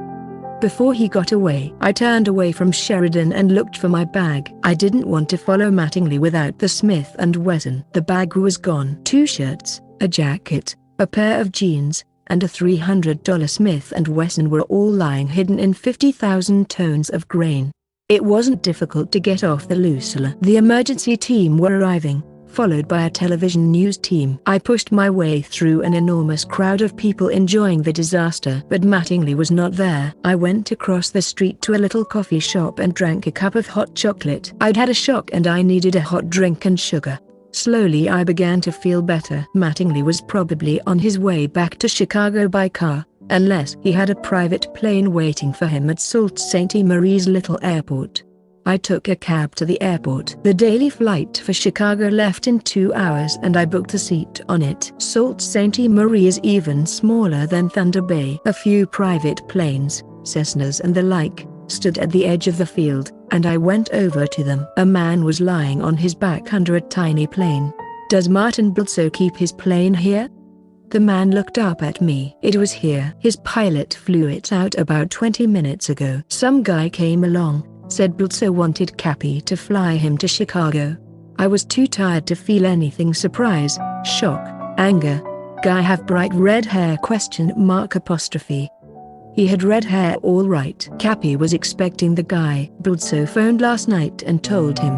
Before he got away, I turned away from Sheridan and looked for my bag. I didn't want to follow Mattingly without the Smith & Wesson. The bag was gone. 2 shirts, a jacket, a pair of jeans, and a $300 Smith & Wesson were all lying hidden in 50,000 tons of grain. It wasn't difficult to get off the Lucilla. The emergency team were arriving, followed by a television news team. I pushed my way through an enormous crowd of people enjoying the disaster, but Mattingly was not there. I went across the street to a little coffee shop and drank a cup of hot chocolate. I'd had a shock and I needed a hot drink and sugar. Slowly I began to feel better. Mattingly was probably on his way back to Chicago by car, unless he had a private plane waiting for him at Sault Ste. Marie's little airport. I took a cab to the airport. The daily flight for Chicago left in 2 hours and I booked a seat on it. Sault Ste. Marie is even smaller than Thunder Bay. A few private planes, Cessnas and the like, stood at the edge of the field, and I went over to them. A man was lying on his back under a tiny plane. Does Martin Blitzo keep his plane here? The man looked up at me. It was here. His pilot flew it out about 20 minutes ago. Some guy came along, said Blitzo wanted Cappy to fly him to Chicago. I was too tired to feel anything surprise, shock, anger. Guy have bright red hair ? He had red hair all right. Cappy was expecting the guy. Blitzo phoned last night and told him.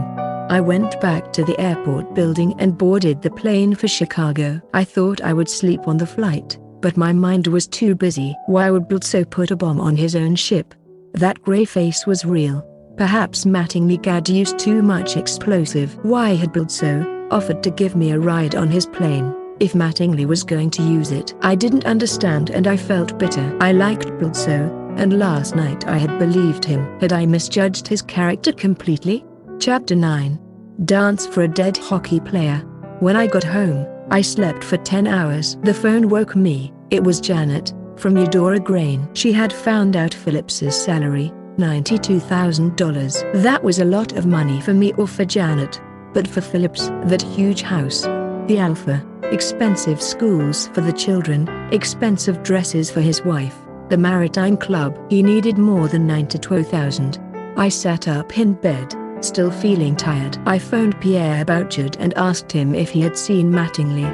I went back to the airport building and boarded the plane for Chicago. I thought I would sleep on the flight, but my mind was too busy. Why would Blitzo put a bomb on his own ship? That grey face was real. Perhaps Mattingly had used too much explosive. Why had Blitzo offered to give me a ride on his plane if Mattingly was going to use it? I didn't understand and I felt bitter. I liked Blitzo, and last night I had believed him. Had I misjudged his character completely? Chapter 9. Dance for a dead hockey player. When I got home, I slept for 10 hours. The phone woke me. It was Janet, from Eudora Grain. She had found out Phillips's salary, $92,000. That was a lot of money for me or for Janet. But for Phillips, that huge house, the Alpha, expensive schools for the children, expensive dresses for his wife, the Maritime Club. He needed more than $9,000 to $12,000. I sat up in bed, still feeling tired. I phoned Pierre Bouchard and asked him if he had seen Mattingly.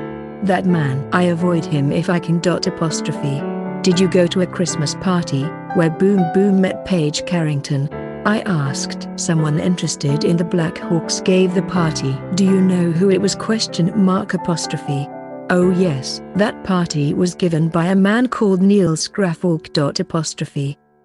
That man. I avoid him if I can. Did you go to a Christmas party where Boom Boom met Paige Carrington? I asked. Someone interested in the Black Hawks gave the party. Do you know who it was? Oh yes, that party was given by a man called Niels Grafalk.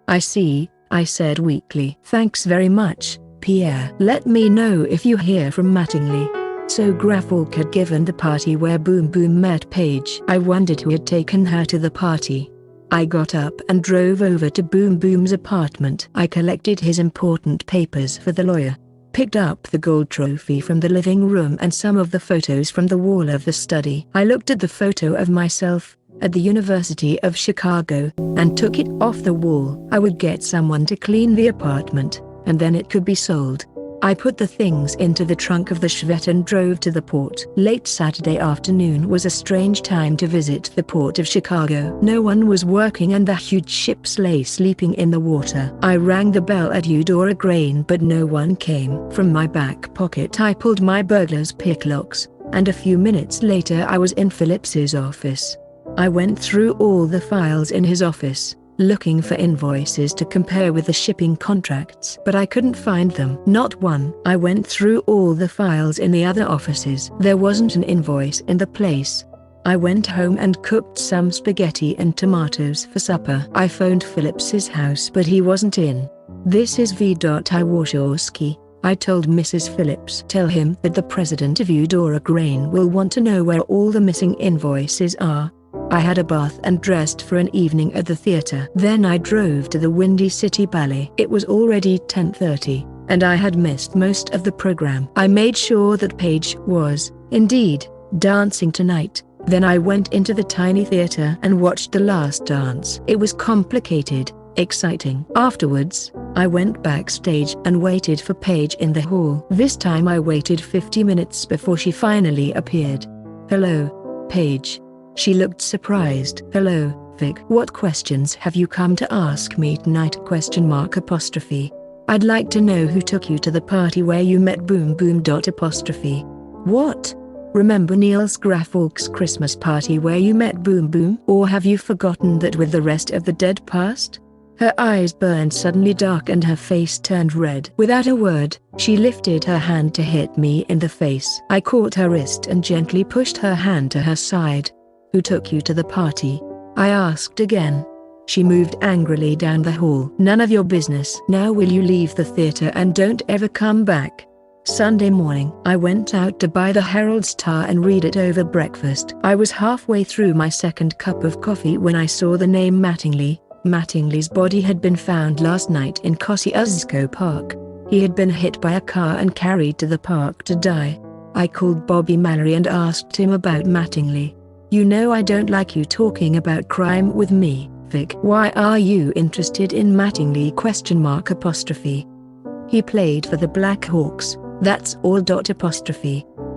I see, I said weakly. Thanks very much, Pierre. Let me know if you hear from Mattingly. So Grafalk had given the party where Boom Boom met Paige. I wondered who had taken her to the party. I got up and drove over to Boom Boom's apartment. I collected his important papers for the lawyer, picked up the gold trophy from the living room and some of the photos from the wall of the study. I looked at the photo of myself at the University of Chicago and took it off the wall. I would get someone to clean the apartment, and then it could be sold. I put the things into the trunk of the Chevette and drove to the port. Late Saturday afternoon was a strange time to visit the port of Chicago. No one was working and the huge ships lay sleeping in the water. I rang the bell at Eudora Grain but no one came. From my back pocket I pulled my burglar's picklocks, and a few minutes later I was in Phillips's office. I went through all the files in his office, looking for invoices to compare with the shipping contracts, but I couldn't find them. Not one. I went through all the files in the other offices. There wasn't an invoice in the place. I went home and cooked some spaghetti and tomatoes for supper. I phoned Phillips's house but he wasn't in. This is V. I. Warshawski. I told Mrs. Phillips. Tell him that the president of Eudora Grain will want to know where all the missing invoices are. I had a bath and dressed for an evening at the theater. Then I drove to the Windy City Ballet. It was already 10:30, and I had missed most of the program. I made sure that Paige was, indeed, dancing tonight. Then I went into the tiny theater and watched the last dance. It was complicated, exciting. Afterwards, I went backstage and waited for Paige in the hall. This time I waited 50 minutes before she finally appeared. Hello, Paige. She looked surprised. Hello, Vic. What questions have you come to ask me tonight? I'd like to know who took you to the party where you met Boom Boom. What? Remember Niels Grafalk's Christmas party where you met Boom Boom? Or have you forgotten that with the rest of the dead past? Her eyes burned suddenly dark and her face turned red. Without a word, she lifted her hand to hit me in the face. I caught her wrist and gently pushed her hand to her side. Who took you to the party? I asked again. She moved angrily down the hall. None of your business. Now will you leave the theater and don't ever come back? Sunday morning, I went out to buy the Herald-Star and read it over breakfast. I was halfway through my second cup of coffee when I saw the name Mattingly. Mattingly's body had been found last night in Kosciuszko Park. He had been hit by a car and carried to the park to die. I called Bobby Mallory and asked him about Mattingly. You know I don't like you talking about crime with me, Vic. Why are you interested in Mattingly? He played for the Black Hawks, that's all.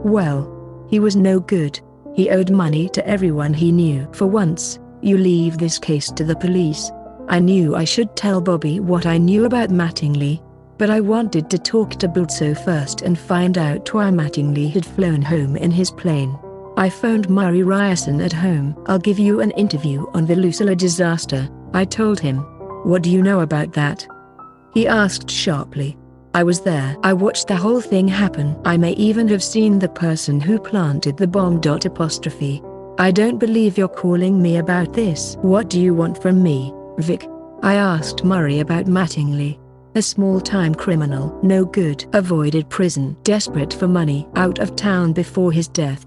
Well, he was no good. He owed money to everyone he knew. For once, you leave this case to the police. I knew I should tell Bobby what I knew about Mattingly, but I wanted to talk to Bulso first and find out why Mattingly had flown home in his plane. I phoned Murray Ryerson at home. I'll give you an interview on the Lucilla disaster, I told him. What do you know about that? He asked sharply. I was there. I watched the whole thing happen. I may even have seen the person who planted the bomb. I don't believe you're calling me about this. What do you want from me, Vic? I asked Murray about Mattingly. A small-time criminal, no good, avoided prison, desperate for money, out of town before his death.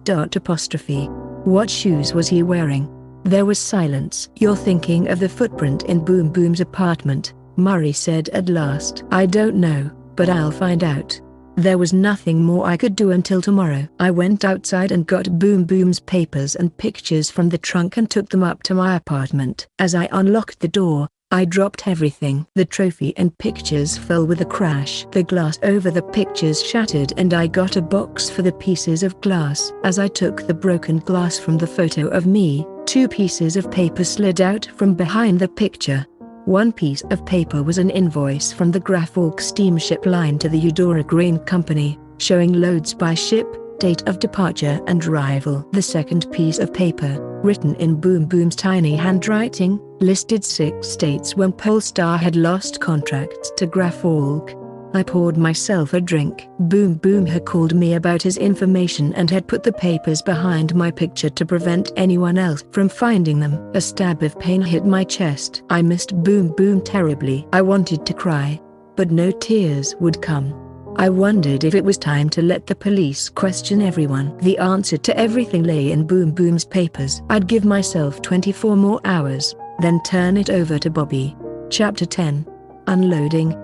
What shoes was he wearing? There was silence. You're thinking of the footprint in Boom Boom's apartment, Murray said at last. I don't know, but I'll find out. There was nothing more I could do until tomorrow. I went outside and got Boom Boom's papers and pictures from the trunk and took them up to my apartment. As I unlocked the door, I dropped everything. The trophy and pictures fell with a crash. The glass over the pictures shattered and I got a box for the pieces of glass. As I took the broken glass from the photo of me, 2 pieces of paper slid out from behind the picture. One piece of paper was an invoice from the Grafalk steamship line to the Eudora Grain Company, showing loads by ship, date of departure and arrival. The second piece of paper, written in Boom Boom's tiny handwriting, listed 6 states when Polestar had lost contracts to Grafalk. I poured myself a drink. Boom Boom had called me about his information and had put the papers behind my picture to prevent anyone else from finding them. A stab of pain hit my chest. I missed Boom Boom terribly. I wanted to cry, but no tears would come. I wondered if it was time to let the police question everyone. The answer to everything lay in Boom Boom's papers. I'd give myself 24 more hours, then turn it over to Bobby. Chapter 10. Unloading.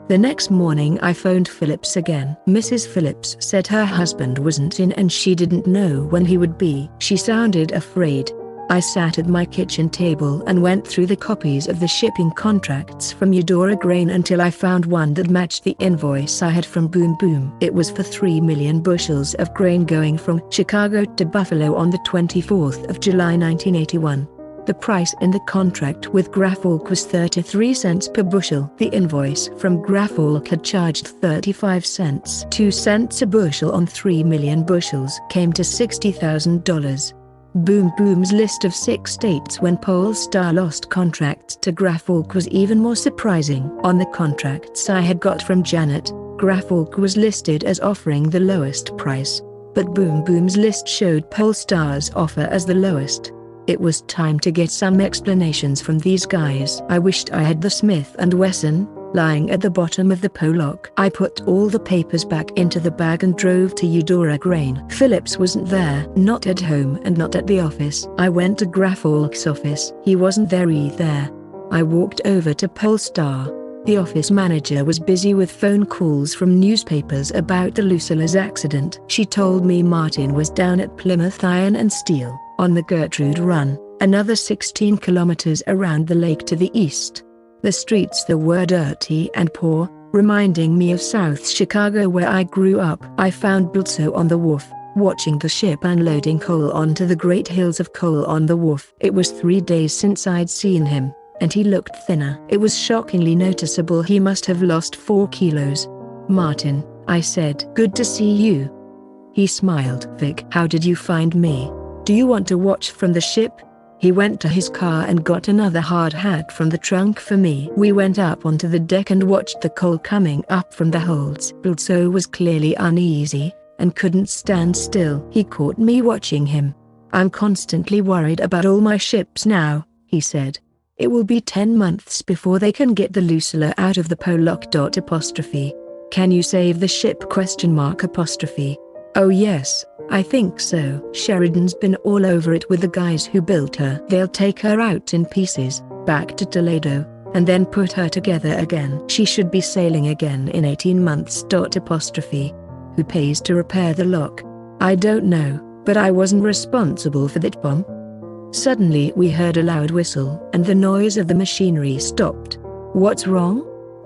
The next morning I phoned Phillips again. Mrs. Phillips said her husband wasn't in and she didn't know when he would be. She sounded afraid. I sat at my kitchen table and went through the copies of the shipping contracts from Eudora Grain until I found one that matched the invoice I had from Boom Boom. It was for 3 million bushels of grain going from Chicago to Buffalo on the 24th of July 1981. The price in the contract with Grafalk was 33 cents per bushel. The invoice from Grafalk had charged 35 cents. 2 cents a bushel on 3 million bushels came to $60,000. Boom Boom's list of 6 states when Polestar lost contracts to Grafalk was even more surprising. On the contracts I had got from Janet, Grafalk was listed as offering the lowest price, but Boom Boom's list showed Polestar's offer as the lowest. It was time to get some explanations from these guys. I wished I had the Smith & Wesson, lying at the bottom of the Pollock. I put all the papers back into the bag and drove to Eudora Grain. Phillips wasn't there, not at home and not at the office. I went to Grafalk's office. He wasn't there either. I walked over to Polestar. The office manager was busy with phone calls from newspapers about the Lucilla's accident. She told me Martin was down at Plymouth Iron and Steel, on the Gertrude Run, another 16 kilometers around the lake to the east. The streets there were dirty and poor, reminding me of South Chicago where I grew up. I found Bulso on the wharf, watching the ship unloading coal onto the great hills of coal on the wharf. It was 3 days since I'd seen him, and he looked thinner. It was shockingly noticeable. He must have lost 4 kilos. Martin, I said. Good to see you. He smiled. Vic, how did you find me? Do you want to watch from the ship? He went to his car and got another hard hat from the trunk for me. We went up onto the deck and watched the coal coming up from the holds. Bulso was clearly uneasy, and couldn't stand still. He caught me watching him. I'm constantly worried about all my ships now, he said. It will be 10 months before they can get the Lucilla out of the Pollock. Can you save the ship? Oh yes, I think so. Sheridan's been all over it with the guys who built her. They'll take her out in pieces, back to Toledo, and then put her together again. She should be sailing again in 18 months. Who pays to repair the lock? I don't know, but I wasn't responsible for that bomb. Suddenly we heard a loud whistle, and the noise of the machinery stopped. "What's wrong?"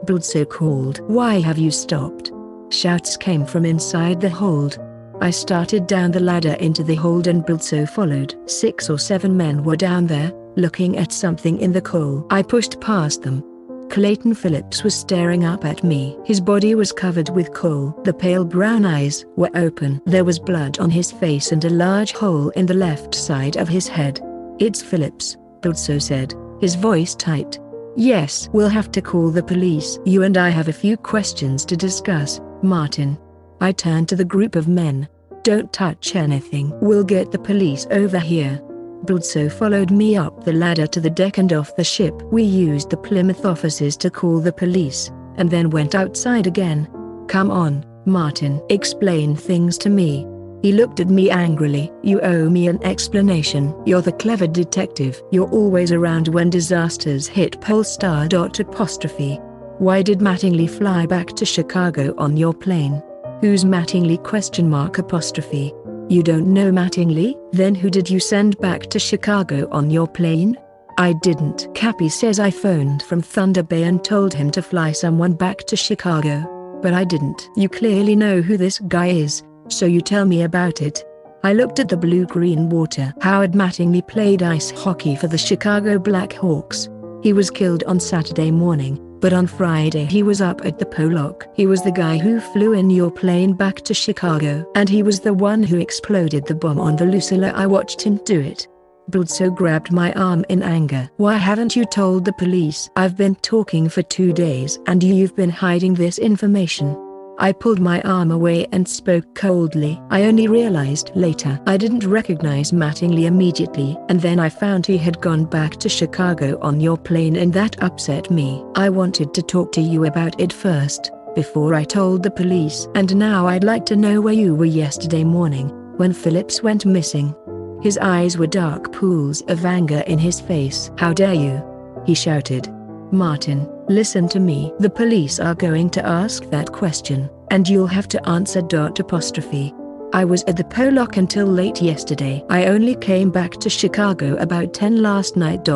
Bludso called. "Why have you stopped?" Shouts came from inside the hold. I started down the ladder into the hold and Bludso followed. 6 or 7 men were down there, looking at something in the coal. I pushed past them. Clayton Phillips was staring up at me. His body was covered with coal. The pale brown eyes were open. There was blood on his face and a large hole in the left side of his head. "It's Phillips," Bludso said, his voice tight. "Yes, we'll have to call the police. You and I have a few questions to discuss, Martin." I turned to the group of men. "Don't touch anything. We'll get the police over here." Bludso followed me up the ladder to the deck and off the ship. We used the Plymouth offices to call the police, and then went outside again. "Come on, Martin. Explain things to me." He looked at me angrily. "You owe me an explanation. You're the clever detective. You're always around when disasters hit Polestar. Why did Mattingly fly back to Chicago on your plane? Who's Mattingly? You don't know Mattingly? Then who did you send back to Chicago on your plane?" "I didn't." "Cappy says I phoned from Thunder Bay and told him to fly someone back to Chicago. But I didn't." "You clearly know who this guy is, so you tell me about it." I looked at the blue-green water. Howard Mattingly played ice hockey for the Chicago Blackhawks. He was killed on Saturday morning, but on Friday he was up at the Pollock. He was the guy who flew in your plane back to Chicago. And he was the one who exploded the bomb on the Lucilla. I watched him do it. Bludso grabbed my arm in anger. "Why haven't you told the police?" "I've been talking for 2 days and you've been hiding this information." I pulled my arm away and spoke coldly. "I only realized later. I didn't recognize Mattingly immediately, and then I found he had gone back to Chicago on your plane and that upset me. I wanted to talk to you about it first, before I told the police. And now I'd like to know where you were yesterday morning, when Phillips went missing." His eyes were dark pools of anger in his face. "How dare you!" he shouted. "Martin, listen to me. The police are going to ask that question, and you'll have to answer. I was at the Pollock until late yesterday. I only came back to Chicago about 10 last night.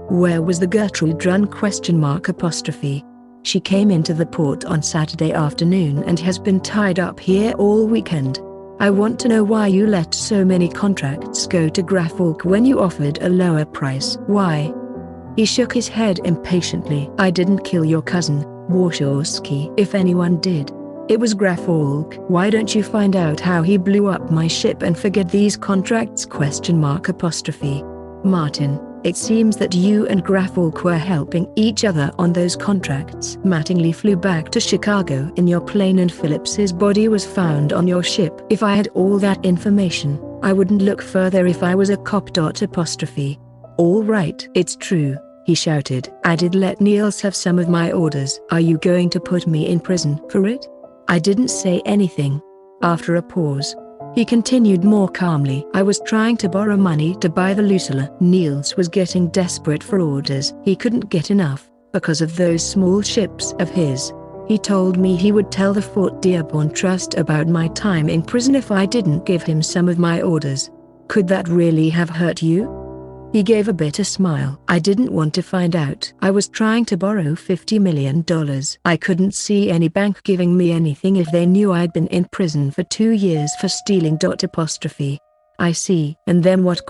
Where was the Gertrude run? She came into the port on Saturday afternoon and has been tied up here all weekend. I want to know why you let so many contracts go to Graffolk when you offered a lower price. Why?" He shook his head impatiently. "I didn't kill your cousin, Warshawski. If anyone did, it was Graffolk. Why don't you find out how he blew up my ship and forget these contracts? Martin, it seems that you and Graffolk were helping each other on those contracts. Mattingly flew back to Chicago in your plane and Phillips's body was found on your ship. If I had all that information, I wouldn't look further if I was a cop. "All right, it's true," he shouted. "I did let Niels have some of my orders. Are you going to put me in prison for it?" I didn't say anything. After a pause, he continued more calmly. "I was trying to borrow money to buy the Lucilla. Niels was getting desperate for orders. He couldn't get enough, because of those small ships of his. He told me he would tell the Fort Dearborn Trust about my time in prison if I didn't give him some of my orders. Could that really have hurt you?" He gave a bitter smile. "I didn't want to find out. I was trying to borrow $50 million. I couldn't see any bank giving me anything if they knew I'd been in prison for 2 years for stealing. "I see. And then what?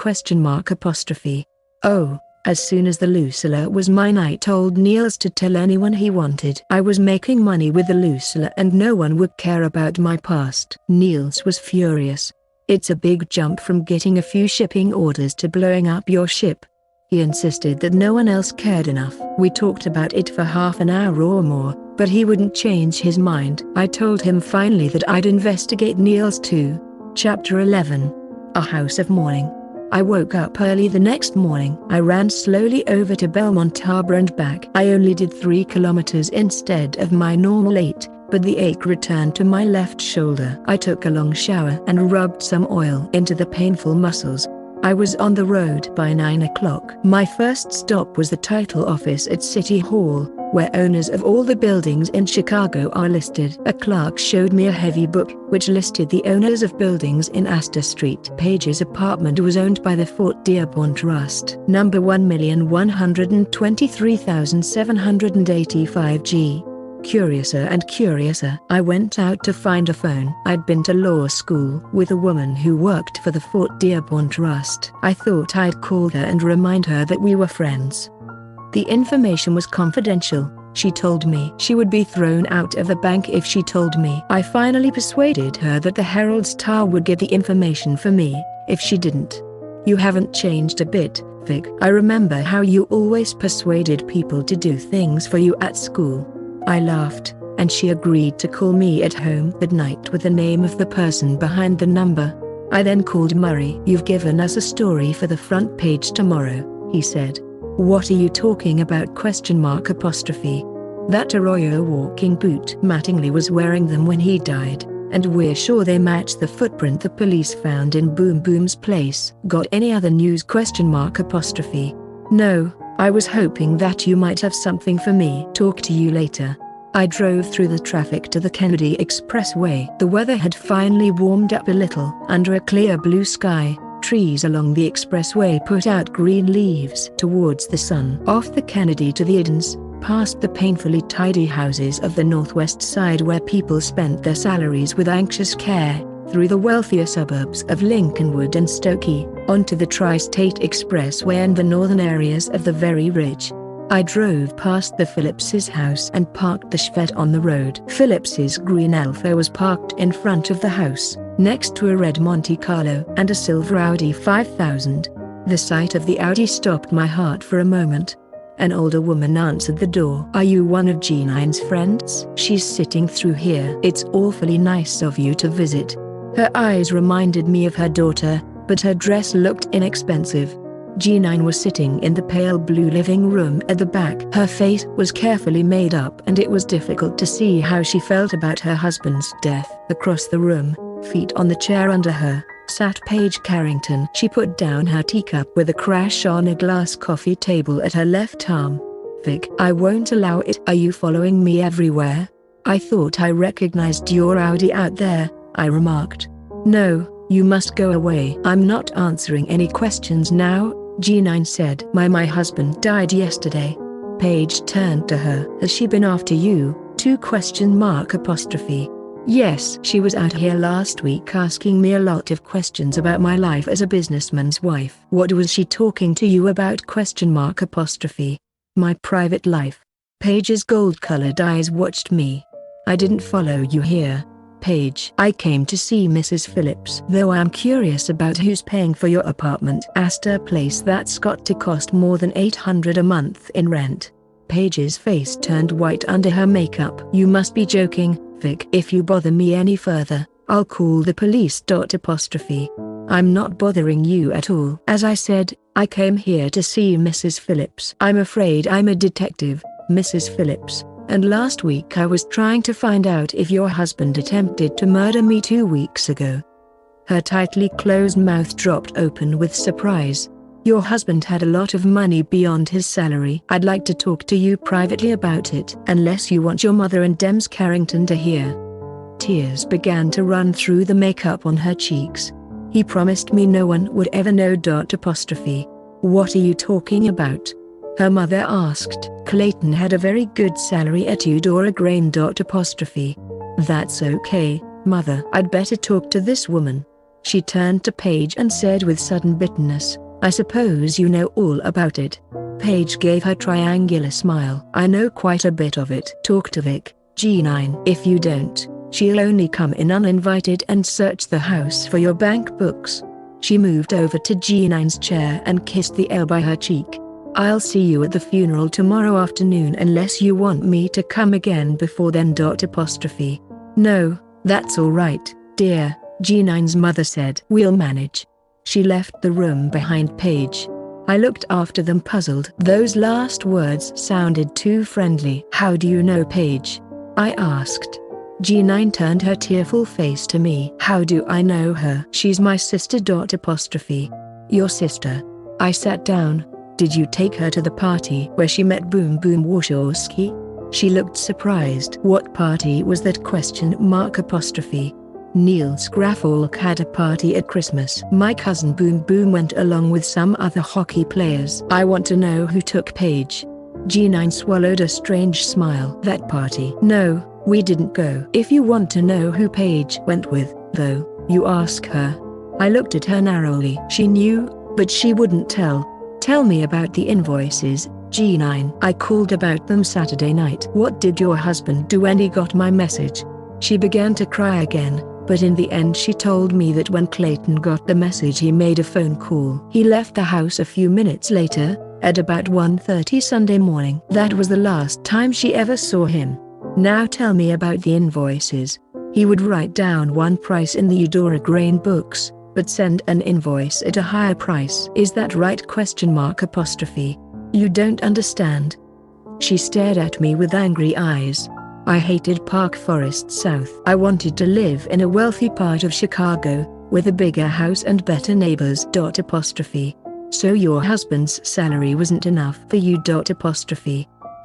"Oh, as soon as the Lucilla was mine, I told Niels to tell anyone he wanted. I was making money with the Lucilla and no one would care about my past." Niels was furious. "It's a big jump from getting a few shipping orders to blowing up your ship." He insisted that no one else cared enough. We talked about it for half an hour or more, but he wouldn't change his mind. I told him finally that I'd investigate Niels too. Chapter 11. A House of Mourning. I woke up early the next morning. I ran slowly over to Belmont Harbor and back. I only did 3 kilometers instead of my normal 8. But the ache returned to my left shoulder. I took a long shower and rubbed some oil into the painful muscles. I was on the road by 9 o'clock. My first stop was the title office at City Hall, where owners of all the buildings in Chicago are listed. A clerk showed me a heavy book, which listed the owners of buildings in Astor Street. Page's apartment was owned by the Fort Dearborn Trust. Number 1,123,785 G. Curiouser and curiouser. I went out to find a phone. I'd been to law school with a woman who worked for the Fort Dearborn Trust. I thought I'd call her and remind her that we were friends. The information was confidential, she told me. She would be thrown out of the bank if she told me. I finally persuaded her that the Herald-Star would get the information for me, if she didn't. You haven't changed a bit, Vic. I remember how you always persuaded people to do things for you at school. I laughed, and she agreed to call me at home that night with the name of the person behind the number. I then called Murray. You've given us a story for the front page tomorrow, he said. What are you talking about? ? That Arroyo walking boot. Mattingly was wearing them when he died, and we're sure they match the footprint the police found in Boom Boom's place. Got any other news ? No, I was hoping that you might have something for me. Talk to you later. I drove through the traffic to the Kennedy Expressway. The weather had finally warmed up a little. Under a clear blue sky, trees along the expressway put out green leaves towards the sun. Off the Kennedy to the Edens, past the painfully tidy houses of the northwest side where people spent their salaries with anxious care, through the wealthier suburbs of Lincolnwood and Stokey, onto the Tri-State Expressway and the northern areas of the very rich. I drove past the Phillips's house and parked the Chevette on the road. Phillips's green Alfa was parked in front of the house, next to a red Monte Carlo and a silver Audi 5000. The sight of the Audi stopped my heart for a moment. An older woman answered the door. Are you one of G9's friends? She's sitting through here. It's awfully nice of you to visit. Her eyes reminded me of her daughter, but her dress looked inexpensive. G9 was sitting in the pale blue living room at the back. Her face was carefully made up and it was difficult to see how she felt about her husband's death. Across the room, feet on the chair under her, sat Paige Carrington. She put down her teacup with a crash on a glass coffee table at her left arm. Vic, I won't allow it. Are you following me everywhere? I thought I recognized your Audi out there, I remarked. No, you must go away. I'm not answering any questions now, G9 said. My husband died yesterday. Paige turned to her. Has she been after you? ? Yes, she was out here last week asking me a lot of questions about my life as a businessman's wife. What was she talking to you about ? My private life. Paige's gold-colored eyes watched me. I didn't follow you here, Paige. I came to see Mrs. Phillips. Though I'm curious about who's paying for your apartment. Astor Place. That's got to cost more than $800 a month in rent. Paige's face turned white under her makeup. You must be joking, Vic. If you bother me any further, I'll call the police. ? I'm not bothering you at all. As I said, I came here to see Mrs. Phillips. I'm afraid I'm a detective, Mrs. Phillips, and last week I was trying to find out if your husband attempted to murder me 2 weeks ago. Her tightly closed mouth dropped open with surprise. Your husband had a lot of money beyond his salary. I'd like to talk to you privately about it. Unless you want your mother and Dems Carrington to hear. Tears began to run through the makeup on her cheeks. He promised me no one would ever know. ? What are you talking about? Her mother asked. Clayton had a very good salary at Eudora Grain. ? That's okay, Mother. I'd better talk to this woman. She turned to Paige and said with sudden bitterness, I suppose you know all about it. Paige gave her triangular smile. I know quite a bit of it. Talk to Vic, G9. If you don't, she'll only come in uninvited and search the house for your bank books. She moved over to G9's chair and kissed the air by her cheek. I'll see you at the funeral tomorrow afternoon unless you want me to come again before then. ? No, that's all right, dear, G9's mother said. We'll manage. She left the room behind Paige. I looked after them puzzled. Those last words sounded too friendly. How do you know Paige? I asked. G9 turned her tearful face to me. How do I know her? She's my sister. ? Your sister. I sat down. Did you take her to the party where she met Boom Boom Warshawski? She looked surprised. What party was that? ? Niels Graffolk had a party at Christmas. My cousin Boom Boom went along with some other hockey players. I want to know who took Paige. G9 swallowed a strange smile. That party? No, we didn't go. If you want to know who Paige went with, though, you ask her. I looked at her narrowly. She knew, but she wouldn't tell. Tell me about the invoices, G9. I called about them Saturday night. What did your husband do when he got my message? She began to cry again, but in the end she told me that when Clayton got the message he made a phone call. He left the house a few minutes later, at about 1:30 Sunday morning. That was the last time she ever saw him. Now tell me about the invoices. He would write down one price in the Eudora Grain books, but send an invoice at a higher price. Is that right? ? You don't understand. She stared at me with angry eyes. I hated Park Forest South. I wanted to live in a wealthy part of Chicago, with a bigger house and better neighbors. So your husband's salary wasn't enough for you?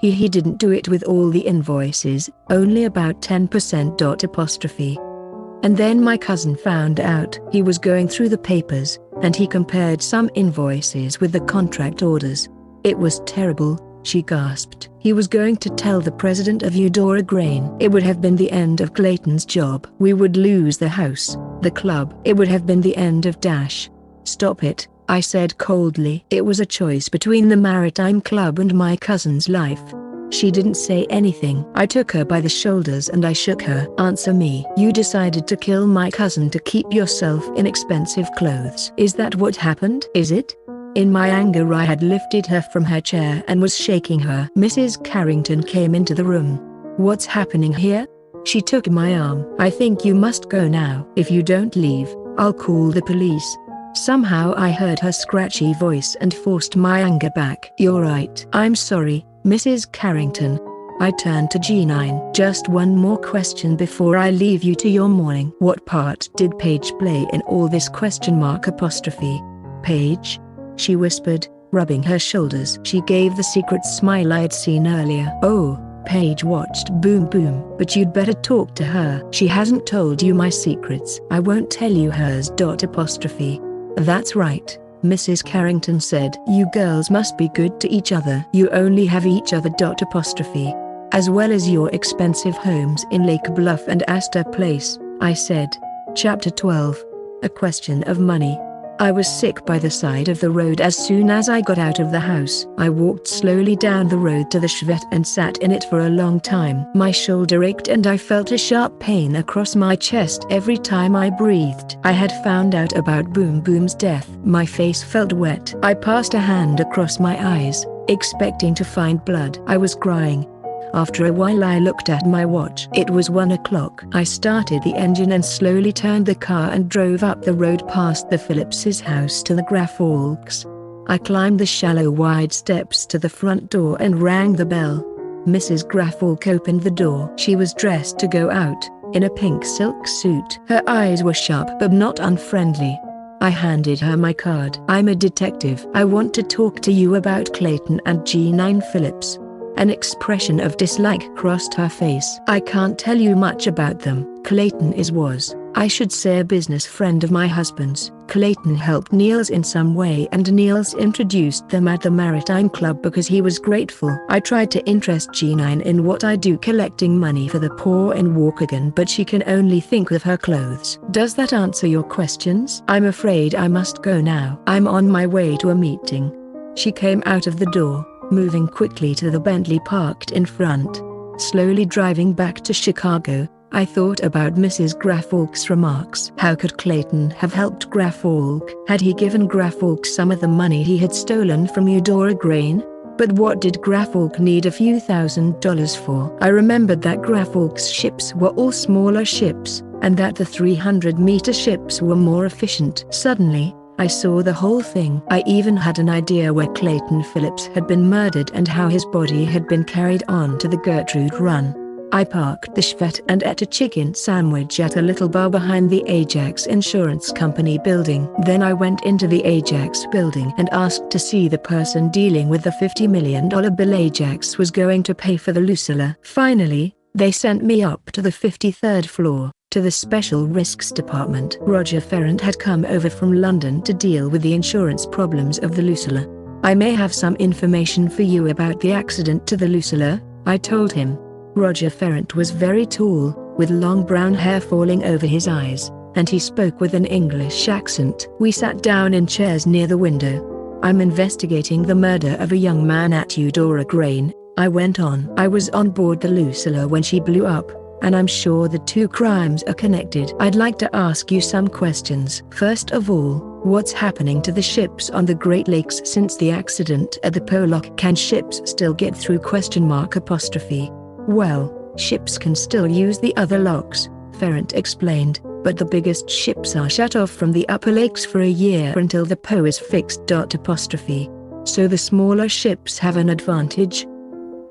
He didn't do it with all the invoices, only about 10%. And then my cousin found out. He was going through the papers, and he compared some invoices with the contract orders. It was terrible, she gasped. He was going to tell the president of Eudora Grain. It would have been the end of Clayton's job. We would lose the house, the club. It would have been the end of Dash. Stop it, I said coldly. It was a choice between the Maritime Club and my cousin's life. She didn't say anything. I took her by the shoulders and I shook her. Answer me. You decided to kill my cousin to keep yourself in expensive clothes. Is that what happened? Is it? In my anger I had lifted her from her chair and was shaking her. Mrs. Carrington came into the room. What's happening here? She took my arm. I think you must go now. If you don't leave, I'll call the police. Somehow I heard her scratchy voice and forced my anger back. You're right. I'm sorry, Mrs. Carrington. I turned to G9. Just one more question before I leave you to your morning. What part did Paige play in all this? ? Paige? She whispered, rubbing her shoulders. She gave the secret smile I'd seen earlier. Oh, Paige watched Boom Boom. But you'd better talk to her. She hasn't told you my secrets. I won't tell you hers. That's right, Mrs. Carrington said. You girls must be good to each other. You only have each other. As well as your expensive homes in Lake Bluff and Astor Place, I said. Chapter 12. A question of money. I was sick by the side of the road as soon as I got out of the house. I walked slowly down the road to the Chevette and sat in it for a long time. My shoulder ached and I felt a sharp pain across my chest every time I breathed. I had found out about Boom Boom's death. My face felt wet. I passed a hand across my eyes, expecting to find blood. I was crying. After a while I looked at my watch. It was 1 o'clock. I started the engine and slowly turned the car and drove up the road past the Phillips's house to the Graffolks. I climbed the shallow wide steps to the front door and rang the bell. Mrs. Graffolk opened the door. She was dressed to go out, in a pink silk suit. Her eyes were sharp but not unfriendly. I handed her my card. I'm a detective. I want to talk to you about Clayton and G9 Phillips. An expression of dislike crossed her face. I can't tell you much about them. Clayton was, I should say, a business friend of my husband's. Clayton helped Niels in some way and Niels introduced them at the Maritime Club because he was grateful. I tried to interest G9 in what I do collecting money for the poor in Waukegan, but she can only think of her clothes. Does that answer your questions? I'm afraid I must go now. I'm on my way to a meeting. She came out of the door, moving quickly to the Bentley parked in front. Slowly driving back to Chicago, I thought about Mrs. Graffolk's remarks. How could Clayton have helped Graffolk? Had he given Graffolk some of the money he had stolen from Eudora Grain? But what did Graffolk need a few $1,000s for? I remembered that Graffolk's ships were all smaller ships, and that the 300-meter ships were more efficient. Suddenly, I saw the whole thing. I even had an idea where Clayton Phillips had been murdered and how his body had been carried on to the Gertrude Run. I parked the Schvet and ate a chicken sandwich at a little bar behind the Ajax Insurance Company building. Then I went into the Ajax building and asked to see the person dealing with the $50 million bill Ajax was going to pay for the Lucilla. Finally, they sent me up to the 53rd floor, to the Special Risks Department. Roger Ferrand had come over from London to deal with the insurance problems of the Lucilla. I may have some information for you about the accident to the Lucilla, I told him. Roger Ferrand was very tall, with long brown hair falling over his eyes, and he spoke with an English accent. We sat down in chairs near the window. I'm investigating the murder of a young man at Eudora Grain, I went on. I was on board the Lucilla when she blew up, and I'm sure the two crimes are connected. I'd like to ask you some questions. First of all, what's happening to the ships on the Great Lakes since the accident at the Pollock? Can ships still get through? Well, ships can still use the other locks, Ferrand explained, but the biggest ships are shut off from the upper lakes for a year until the PO is fixed. So the smaller ships have an advantage?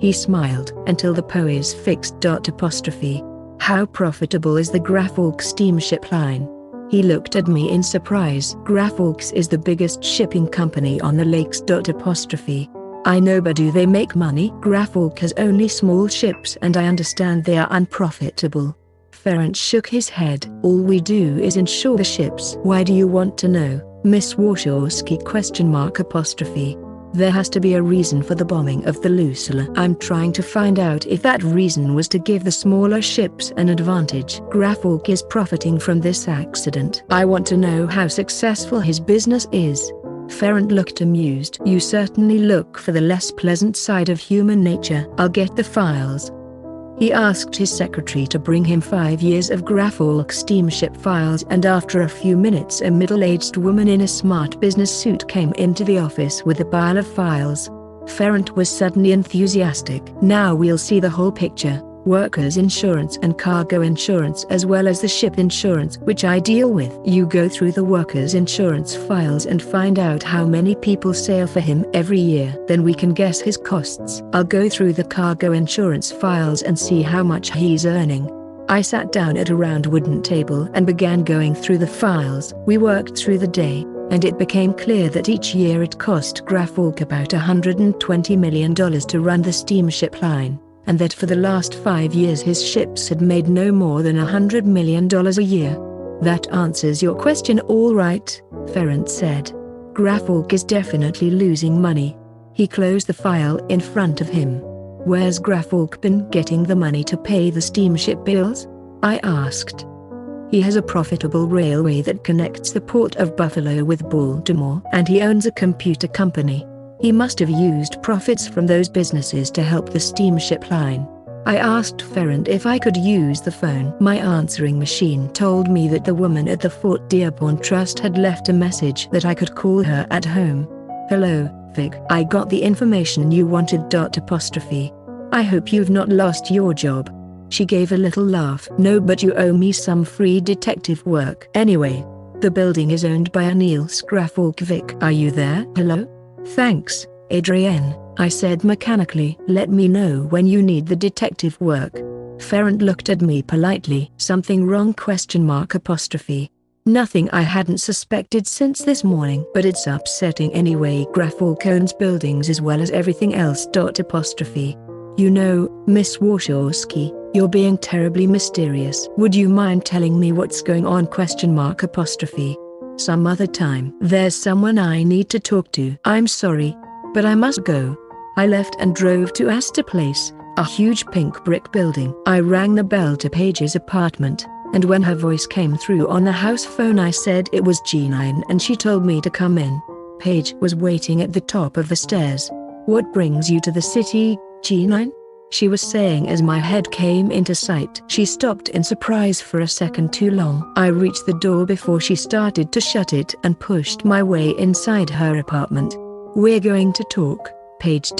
He smiled. Until the PO is fixed. How profitable is the Grafalk steamship line? He looked at me in surprise. Grafalks is the biggest shipping company on the lakes. I know, but do they make money? Grafalk has only small ships and I understand they are unprofitable. Ferrand shook his head. All we do is insure the ships. Why do you want to know, Miss Warshawski? There has to be a reason for the bombing of the Lucilla. I'm trying to find out if that reason was to give the smaller ships an advantage. Grafalk is profiting from this accident. I want to know how successful his business is. Ferrand looked amused. You certainly look for the less pleasant side of human nature. I'll get the files. He asked his secretary to bring him 5 years of Grafalk steamship files, and after a few minutes a middle-aged woman in a smart business suit came into the office with a pile of files. Ferrand was suddenly enthusiastic. Now we'll see the whole picture. Workers' insurance and cargo insurance, as well as the ship insurance, which I deal with. You go through the workers' insurance files and find out how many people sail for him every year. Then we can guess his costs. I'll go through the cargo insurance files and see how much he's earning. I sat down at a round wooden table and began going through the files. We worked through the day, and it became clear that each year it cost Grafalk about $120 million to run the steamship line, and that for the last 5 years his ships had made no more than $100 million a year. That answers your question all right, Ferrand said. Grafalk is definitely losing money. He closed the file in front of him. Where's Grafalk been getting the money to pay the steamship bills? I asked. He has a profitable railway that connects the port of Buffalo with Baltimore, and he owns a computer company. He must have used profits from those businesses to help the steamship line. I asked Ferrand if I could use the phone. My answering machine told me that the woman at the Fort Dearborn Trust had left a message that I could call her at home. Hello, Vic. I got the information you wanted. I hope you've not lost your job. She gave a little laugh. No, but you owe me some free detective work. Anyway, the building is owned by Anil Grafalk. Vic, are you there? Hello? Thanks, Adrienne, I said mechanically. Let me know when you need the detective work. Ferrand looked at me politely. Something wrong? Nothing. I hadn't suspected since this morning, but it's upsetting anyway. Grafalk owns buildings as well as everything else. You know, Miss Warshawski, you're being terribly mysterious. Would you mind telling me what's going on? Some other time. There's someone I need to talk to. I'm sorry, but I must go. I left and drove to Astor Place, a huge pink brick building. I rang the bell to Paige's apartment, and when her voice came through on the house phone I said it was G9 and she told me to come in. Paige was waiting at the top of the stairs. What brings you to the city, G9? She was saying as my head came into sight. She stopped in surprise for a second too long. I reached the door before she started to shut it and pushed my way inside her apartment. We're going to talk, Paige.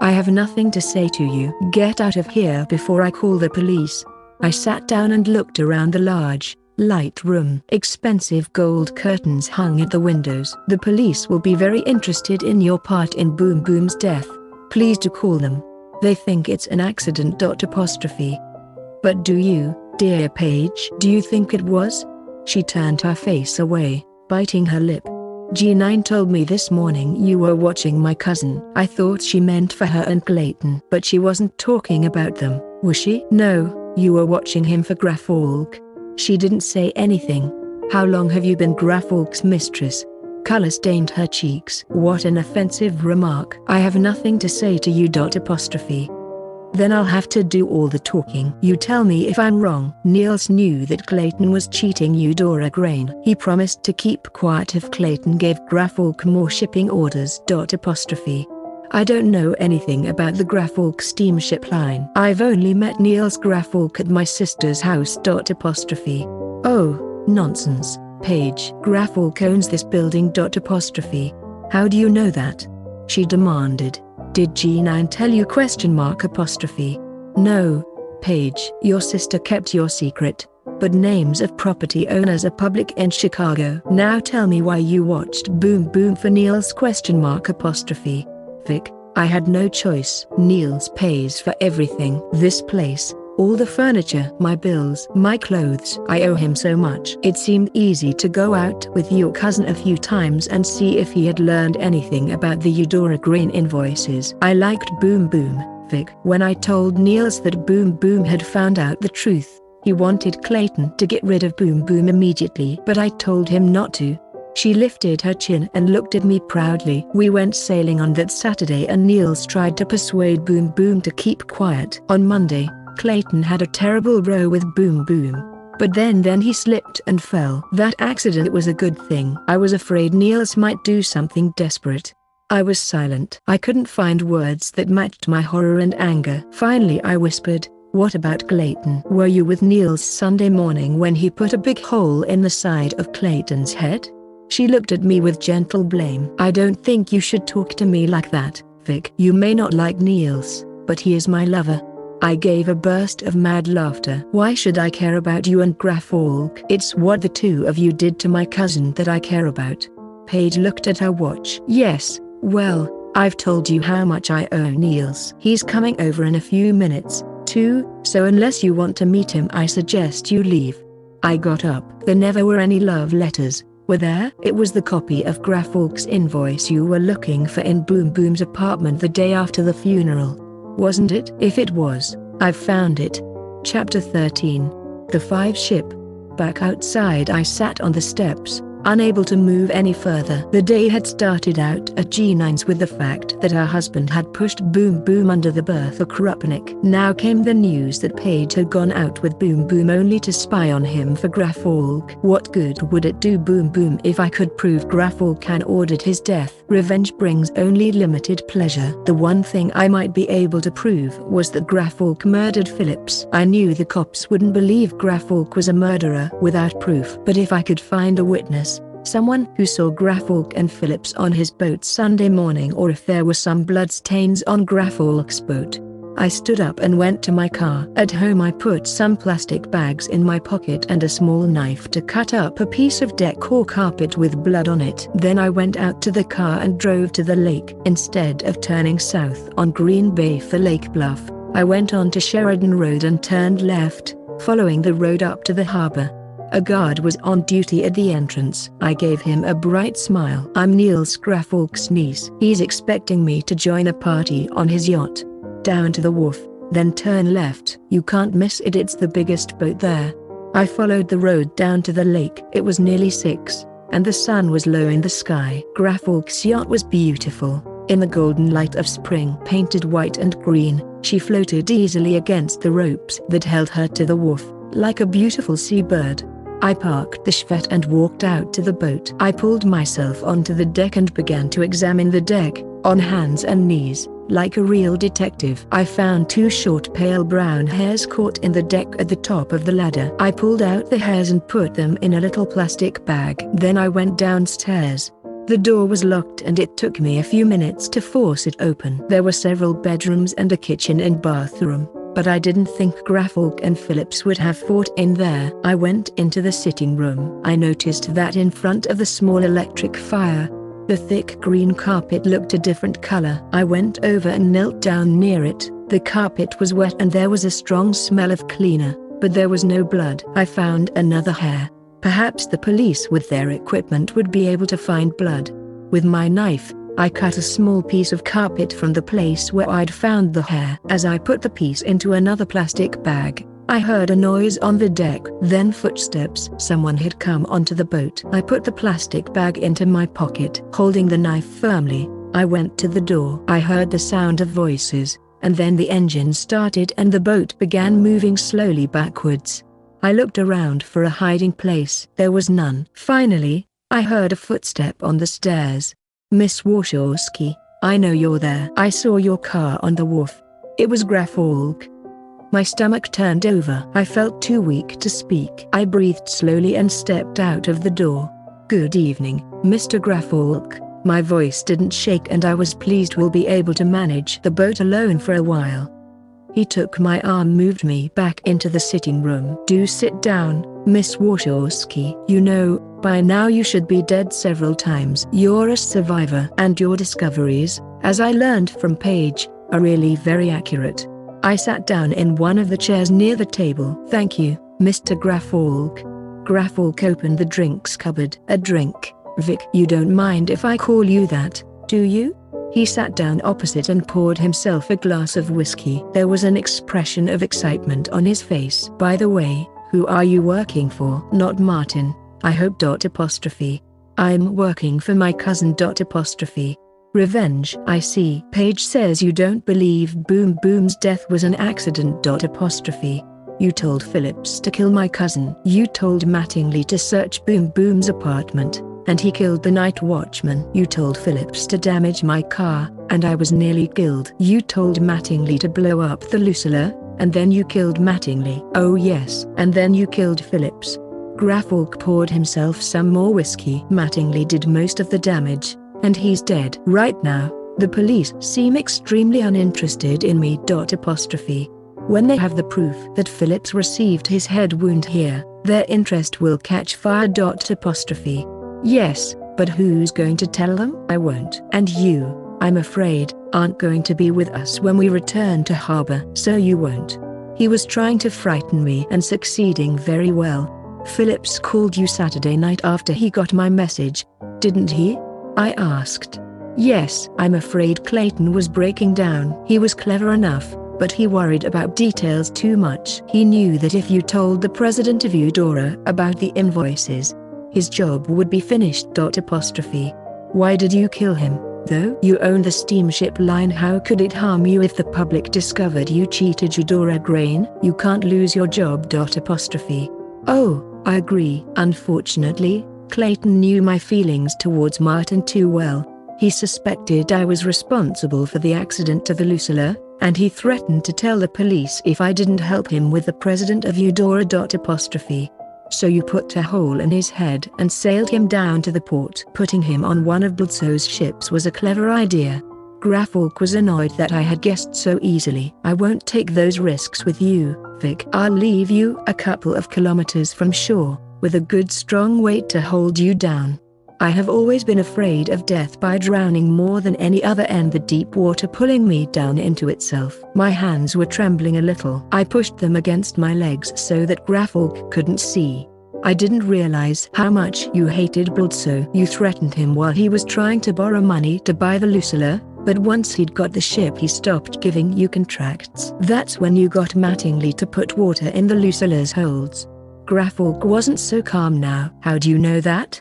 I have nothing to say to you. Get out of here before I call the police. I sat down and looked around the large, light room. Expensive gold curtains hung at the windows. The police will be very interested in your part in Boom Boom's death. Please do call them. They think it's an accident. Apostrophe. But do you, dear Paige? Do you think it was? She turned her face away, biting her lip. G9 told me this morning you were watching my cousin. I thought she meant for her and Clayton. But she wasn't talking about them, was she? No, you were watching him for Grafalk. She didn't say anything. How long have you been Grafalk's mistress? Color stained her cheeks. What an offensive remark. I have nothing to say to you. Apostrophe. Then I'll have to do all the talking. You tell me if I'm wrong. Niels knew that Clayton was cheating Eudora Grain. He promised to keep quiet if Clayton gave Grafalk more shipping orders. Apostrophe. I don't know anything about the Grafalk steamship line. I've only met Niels Grafalk at my sister's house. Apostrophe. Oh, nonsense, Paige. Grafalk owns this building. Apostrophe. How do you know that? She demanded. Did G9 tell you? Apostrophe. No, Paige. Your sister kept your secret, but names of property owners are public in Chicago. Now tell me why you watched Boom Boom for Niels? Apostrophe. Vic, I had no choice. Niels pays for everything. This place, all the furniture, my bills, my clothes. I owe him so much. It seemed easy to go out with your cousin a few times and see if he had learned anything about the Eudora Grain invoices. I liked Boom Boom, Vic. When I told Niels that Boom Boom had found out the truth, he wanted Clayton to get rid of Boom Boom immediately. But I told him not to. She lifted her chin and looked at me proudly. We went sailing on that Saturday and Niels tried to persuade Boom Boom to keep quiet. On Monday, Clayton had a terrible row with Boom Boom. But then he slipped and fell. That accident was a good thing. I was afraid Niels might do something desperate. I was silent. I couldn't find words that matched my horror and anger. Finally I whispered, "What about Clayton? Were you with Niels Sunday morning when he put a big hole in the side of Clayton's head?" She looked at me with gentle blame. "I don't think you should talk to me like that, Vic. You may not like Niels, but he is my lover." I gave a burst of mad laughter. "Why should I care about you and Grafalk? It's what the two of you did to my cousin that I care about." Paige looked at her watch. "Yes, well, I've told you how much I owe Niels. He's coming over in a few minutes, too, so unless you want to meet him I suggest you leave." I got up. "There never were any love letters, were there?" "It was the copy of Grafalk's invoice you were looking for in Boom Boom's apartment the day after the funeral, wasn't it?" "If it was, I've found it." Chapter 13. The 5 ship. Back outside I sat on the steps, unable to move any further. The day had started out at G9's with the fact that her husband had pushed Boom Boom under the berth of Krupnik. Now came the news that Paige had gone out with Boom Boom only to spy on him for Grafalk. What good would it do Boom Boom if I could prove Grafalk had ordered his death? Revenge brings only limited pleasure. The one thing I might be able to prove was that Grafalk murdered Phillips. I knew the cops wouldn't believe Grafalk was a murderer without proof. But if I could find a witness, someone who saw Grafalk and Phillips on his boat Sunday morning, or if there were some bloodstains on Grafalk's boat. I stood up and went to my car. At home I put some plastic bags in my pocket and a small knife to cut up a piece of deck or carpet with blood on it. Then I went out to the car and drove to the lake. Instead of turning south on Green Bay for Lake Bluff, I went on to Sheridan Road and turned left, following the road up to the harbor. A guard was on duty at the entrance. I gave him a bright smile. "I'm Niels Grafalk's niece. He's expecting me to join a party on his yacht. Down to the wharf, then turn left. You can't miss it, it's the biggest boat there." I followed the road down to the lake. It was nearly 6, and the sun was low in the sky. Grafalk's yacht was beautiful, in the golden light of spring. Painted white and green, she floated easily against the ropes that held her to the wharf, like a beautiful seabird. I parked the Chevette and walked out to the boat. I pulled myself onto the deck and began to examine the deck, on hands and knees, like a real detective. I found 2 short pale brown hairs caught in the deck at the top of the ladder. I pulled out the hairs and put them in a little plastic bag. Then I went downstairs. The door was locked and it took me a few minutes to force it open. There were several bedrooms and a kitchen and bathroom, but I didn't think Grafalk and Phillips would have fought in there. I went into the sitting room. I noticed that in front of the small electric fire, the thick green carpet looked a different color. I went over and knelt down near it, The carpet was wet and there was a strong smell of cleaner, but there was no blood. I found another hair. Perhaps the police with their equipment would be able to find blood. With my knife, I cut a small piece of carpet from the place where I'd found the hair. As I put the piece into another plastic bag, I heard a noise on the deck, then footsteps. Someone had come onto the boat. I put the plastic bag into my pocket. Holding the knife firmly, I went to the door. I heard the sound of voices, and then the engine started and the boat began moving slowly backwards. I looked around for a hiding place. There was none. Finally, I heard a footstep on the stairs. "Miss Warshawski, I know you're there. I saw your car on the wharf." It was Graf Falk. My stomach turned over. I felt too weak to speak. I breathed slowly and stepped out of the door. "Good evening, Mr. Graf Falk." My voice didn't shake and I was pleased we'll be able to manage the boat alone for a while. He took my arm, moved me back into the sitting room. "Do sit down, Miss Warshawski. You know, by now you should be dead several times. You're a survivor and your discoveries, as I learned from Paige, are really very accurate." I sat down in one of the chairs near the table. "Thank you, Mr. Graf Falk." Graf Falk opened the drinks cupboard. "A drink, Vic? You don't mind if I call you that, do you?" He sat down opposite and poured himself a glass of whiskey. There was an expression of excitement on his face. "By the way, who are you working for?" "Not Martin, I hope. I'm working for my cousin. Revenge. I see. Paige says you don't believe Boom Boom's death was an accident. You told Phillips to kill my cousin. You told Mattingly to search Boom Boom's apartment, and he killed the night watchman. You told Phillips to damage my car, and I was nearly killed. You told Mattingly to blow up the Lucilla, and then you killed Mattingly. Oh yes. And then you killed Phillips." Graf Falk poured himself some more whiskey. "Mattingly did most of the damage, and he's dead. Right now, the police seem extremely uninterested in me. When they have the proof that Phillips received his head wound here, their interest will catch fire. Yes, but who's going to tell them? I won't. And you, I'm afraid, aren't going to be with us when we return to harbor. So you won't." He was trying to frighten me and succeeding very well. "Phillips called you Saturday night after he got my message, didn't he?" I asked. "Yes." "I'm afraid Clayton was breaking down. He was clever enough, but he worried about details too much. He knew that if you told the president of Eudora about the invoices, his job would be finished. Why did you kill him, though? You own the steamship line. How could it harm you if the public discovered you cheated Eudora Grain? You can't lose your job. Oh, I agree. Unfortunately, Clayton knew my feelings towards Martin too well. He suspected I was responsible for the accident to the Lucilla, and he threatened to tell the police if I didn't help him with the president of Eudora. So you put a hole in his head and sailed him down to the port. Putting him on one of Bludso's ships was a clever idea. Graf Falk was annoyed that I had guessed so easily. "I won't take those risks with you, Vic. I'll leave you a couple of kilometers from shore, with a good strong weight to hold you down. I have always been afraid of death by drowning more than any other, and the deep water pulling me down into itself." My hands were trembling a little. I pushed them against my legs so that Graf Falk couldn't see. "I didn't realize how much you hated Bludso. You threatened him while he was trying to borrow money to buy the Lucilla, but once he'd got the ship he stopped giving you contracts. That's when you got Mattingly to put water in the Lucilla's holds." Graf Falk wasn't so calm now. "How do you know that?"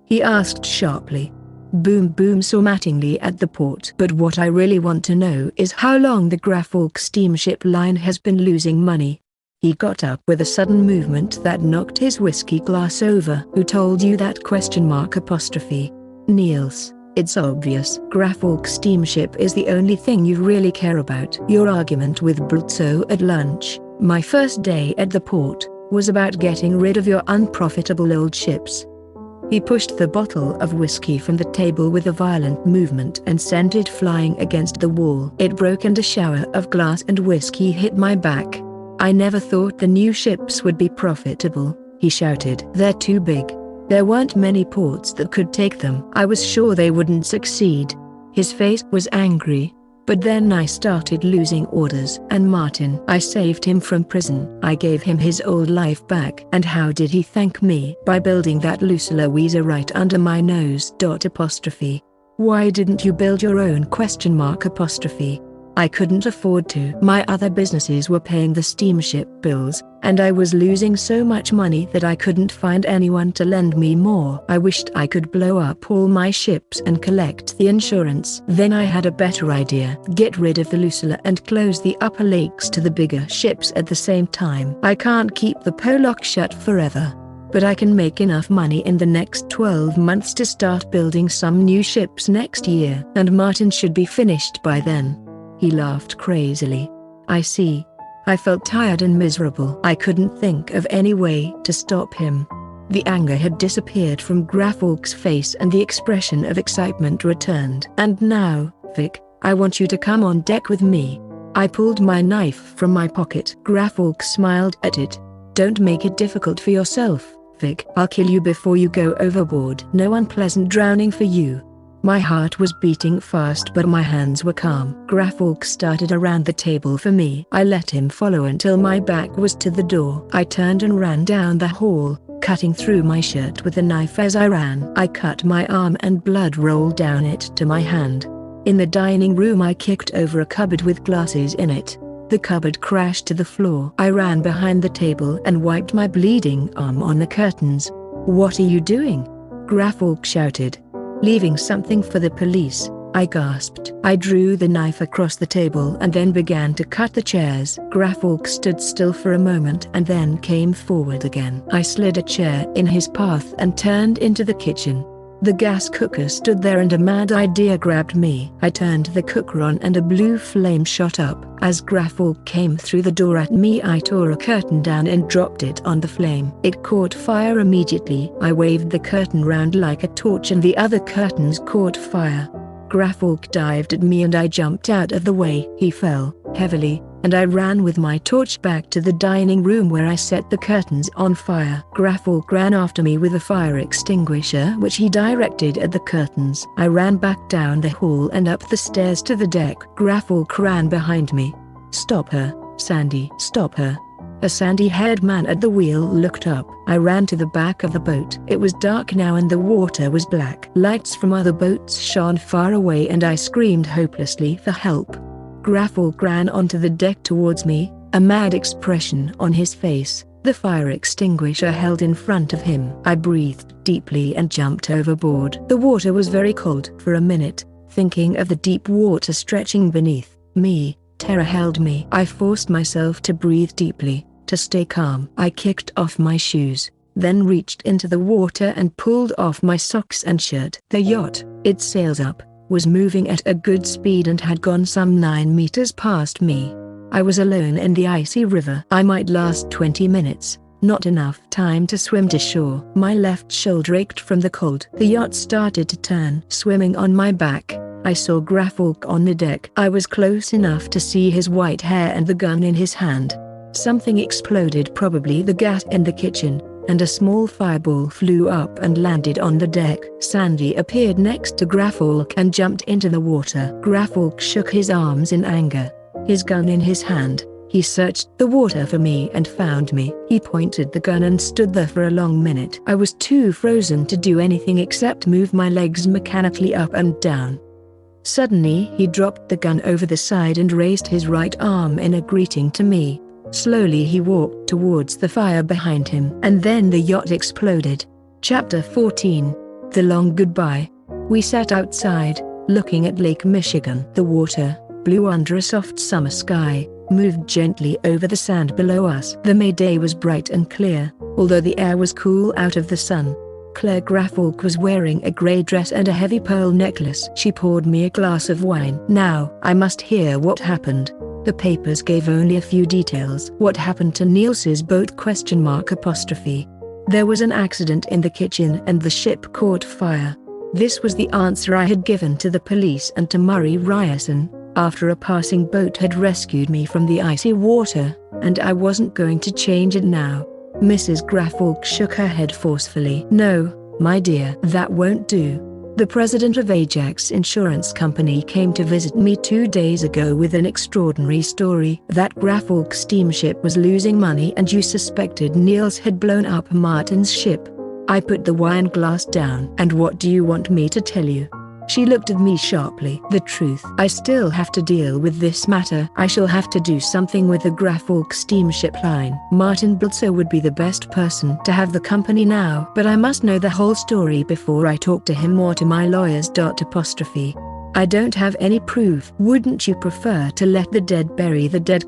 he asked sharply. "Boom Boom saw Mattingly at the port." "But what I really want to know is how long the Graf Falk steamship line has been losing money." He got up with a sudden movement that knocked his whiskey glass over. "Who told you that? Niels, it's obvious. Graf Falk steamship is the only thing you really care about." "Your argument with Bludso at lunch, my first day at the port, was about getting rid of your unprofitable old ships." He pushed the bottle of whiskey from the table with a violent movement and sent it flying against the wall. It broke and a shower of glass and whiskey hit my back. "I never thought the new ships would be profitable," he shouted. "They're too big. There weren't many ports that could take them. I was sure they wouldn't succeed." His face was angry, But then I started losing orders. And Martin, I saved him from prison. I gave him his old life back. And how did he thank me? By building that Lucy Louisa right under my nose. Apostrophe. Why didn't you build your own? Apostrophe. I couldn't afford to. My other businesses were paying the steamship bills, and I was losing so much money that I couldn't find anyone to lend me more. I wished I could blow up all my ships and collect the insurance. Then I had a better idea. Get rid of the Lucilla and close the upper lakes to the bigger ships at the same time. I can't keep the Pollock shut forever, but I can make enough money in the next 12 months to start building some new ships next year. And Martin should be finished by then. He laughed crazily. I see. I felt tired and miserable. I couldn't think of any way to stop him. The anger had disappeared from Graffolk's face and the expression of excitement returned. And now, Vic, I want you to come on deck with me. I pulled my knife from my pocket. Graffolk smiled at it. Don't make it difficult for yourself, Vic. I'll kill you before you go overboard. No unpleasant drowning for you. My heart was beating fast but my hands were calm. Graffolk started around the table for me. I let him follow until my back was to the door. I turned and ran down the hall, cutting through my shirt with a knife as I ran. I cut my arm and blood rolled down it to my hand. In the dining room I kicked over a cupboard with glasses in it. The cupboard crashed to the floor. I ran behind the table and wiped my bleeding arm on the curtains. What are you doing? Graffolk shouted. Leaving something for the police, I gasped. I drew the knife across the table and then began to cut the chairs. Graffolk stood still for a moment and then came forward again. I slid a chair in his path and turned into the kitchen. The gas cooker stood there and a mad idea grabbed me. I turned the cooker on and a blue flame shot up. As Graffolk came through the door at me, I tore a curtain down and dropped it on the flame. It caught fire immediately. I waved the curtain round like a torch and the other curtains caught fire. Graffolk dived at me and I jumped out of the way. He fell, heavily, and I ran with my torch back to the dining room where I set the curtains on fire. Graffolk ran after me with a fire extinguisher which he directed at the curtains. I ran back down the hall and up the stairs to the deck. Graffolk ran behind me. Stop her, Sandy. Stop her. A sandy-haired man at the wheel looked up. I ran to the back of the boat. It was dark now and the water was black. Lights from other boats shone far away and I screamed hopelessly for help. Graffolk ran onto the deck towards me, a mad expression on his face, the fire extinguisher held in front of him. I breathed deeply and jumped overboard. The water was very cold. For a minute, thinking of the deep water stretching beneath me, terror held me. I forced myself to breathe deeply, to stay calm. I kicked off my shoes, then reached into the water and pulled off my socks and shirt. The yacht, its sails up, was moving at a good speed and had gone some 9 meters past me. I was alone in the icy river. I might last 20 minutes, not enough time to swim to shore. My left shoulder ached from the cold. The yacht started to turn. Swimming on my back, I saw Graffolk on the deck. I was close enough to see his white hair and the gun in his hand. Something exploded, probably the gas in the kitchen, and a small fireball flew up and landed on the deck. Sandy appeared next to Graffolk and jumped into the water. Graffolk shook his arms in anger, his gun in his hand. He searched the water for me and found me. He pointed the gun and stood there for a long minute. I was too frozen to do anything except move my legs mechanically up and down. Suddenly he dropped the gun over the side and raised his right arm in a greeting to me. Slowly he walked towards the fire behind him. And then the yacht exploded. Chapter 14. The Long Goodbye. We sat outside, looking at Lake Michigan. The water, blue under a soft summer sky, moved gently over the sand below us. The May day was bright and clear, although the air was cool out of the sun. Claire Graffolk was wearing a grey dress and a heavy pearl necklace. She poured me a glass of wine. Now, I must hear what happened. The papers gave only a few details. What happened to Niels's boat? Apostrophe. There was an accident in the kitchen and the ship caught fire. This was the answer I had given to the police and to Murray Ryerson, after a passing boat had rescued me from the icy water, and I wasn't going to change it now. Mrs. Graffolk shook her head forcefully. No, my dear, that won't do. The president of Ajax Insurance Company came to visit me 2 days ago with an extraordinary story that Graffolk steamship was losing money and you suspected Niels had blown up Martin's ship. I put the wine glass down. And what do you want me to tell you? She looked at me sharply. The truth. I still have to deal with this matter. I shall have to do something with the Graffolk steamship line. Martin Blitzer would be the best person to have the company now, but I must know the whole story before I talk to him or to my lawyers. I don't have any proof. Wouldn't you prefer to let the dead bury the dead?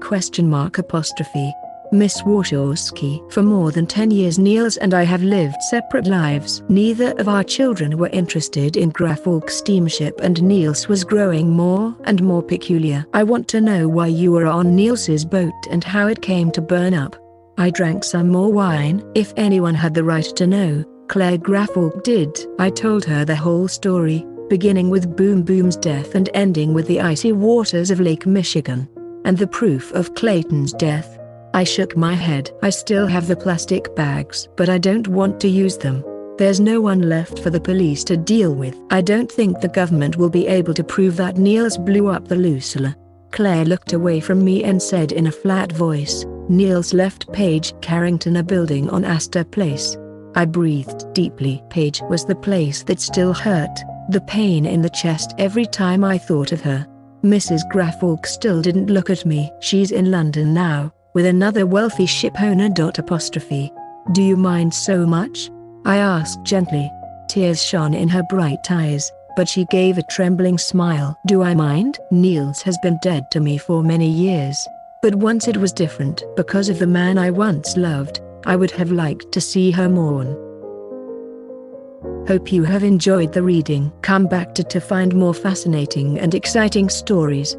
Miss Warshawski. For more than 10 years Niels and I have lived separate lives. Neither of our children were interested in Graffolk steamship and Niels was growing more and more peculiar. I want to know why you were on Niels's boat and how it came to burn up. I drank some more wine. If anyone had the right to know, Claire Graffolk did. I told her the whole story, beginning with Boom Boom's death and ending with the icy waters of Lake Michigan. And the proof of Clayton's death. I shook my head. I still have the plastic bags, but I don't want to use them. There's no one left for the police to deal with. I don't think the government will be able to prove that Niels blew up the Lucilla. Claire looked away from me and said in a flat voice, Niels left Page Carrington a building on Astor Place. I breathed deeply. Page was the place that still hurt, the pain in the chest every time I thought of her. Mrs. Graffolk still didn't look at me. She's in London now, with another wealthy ship owner. Do you mind so much? I asked gently. Tears shone in her bright eyes, but she gave a trembling smile. Do I mind? Niels has been dead to me for many years. But once it was different. Because of the man I once loved, I would have liked to see her mourn. Hope you have enjoyed the reading. Come back to find more fascinating and exciting stories.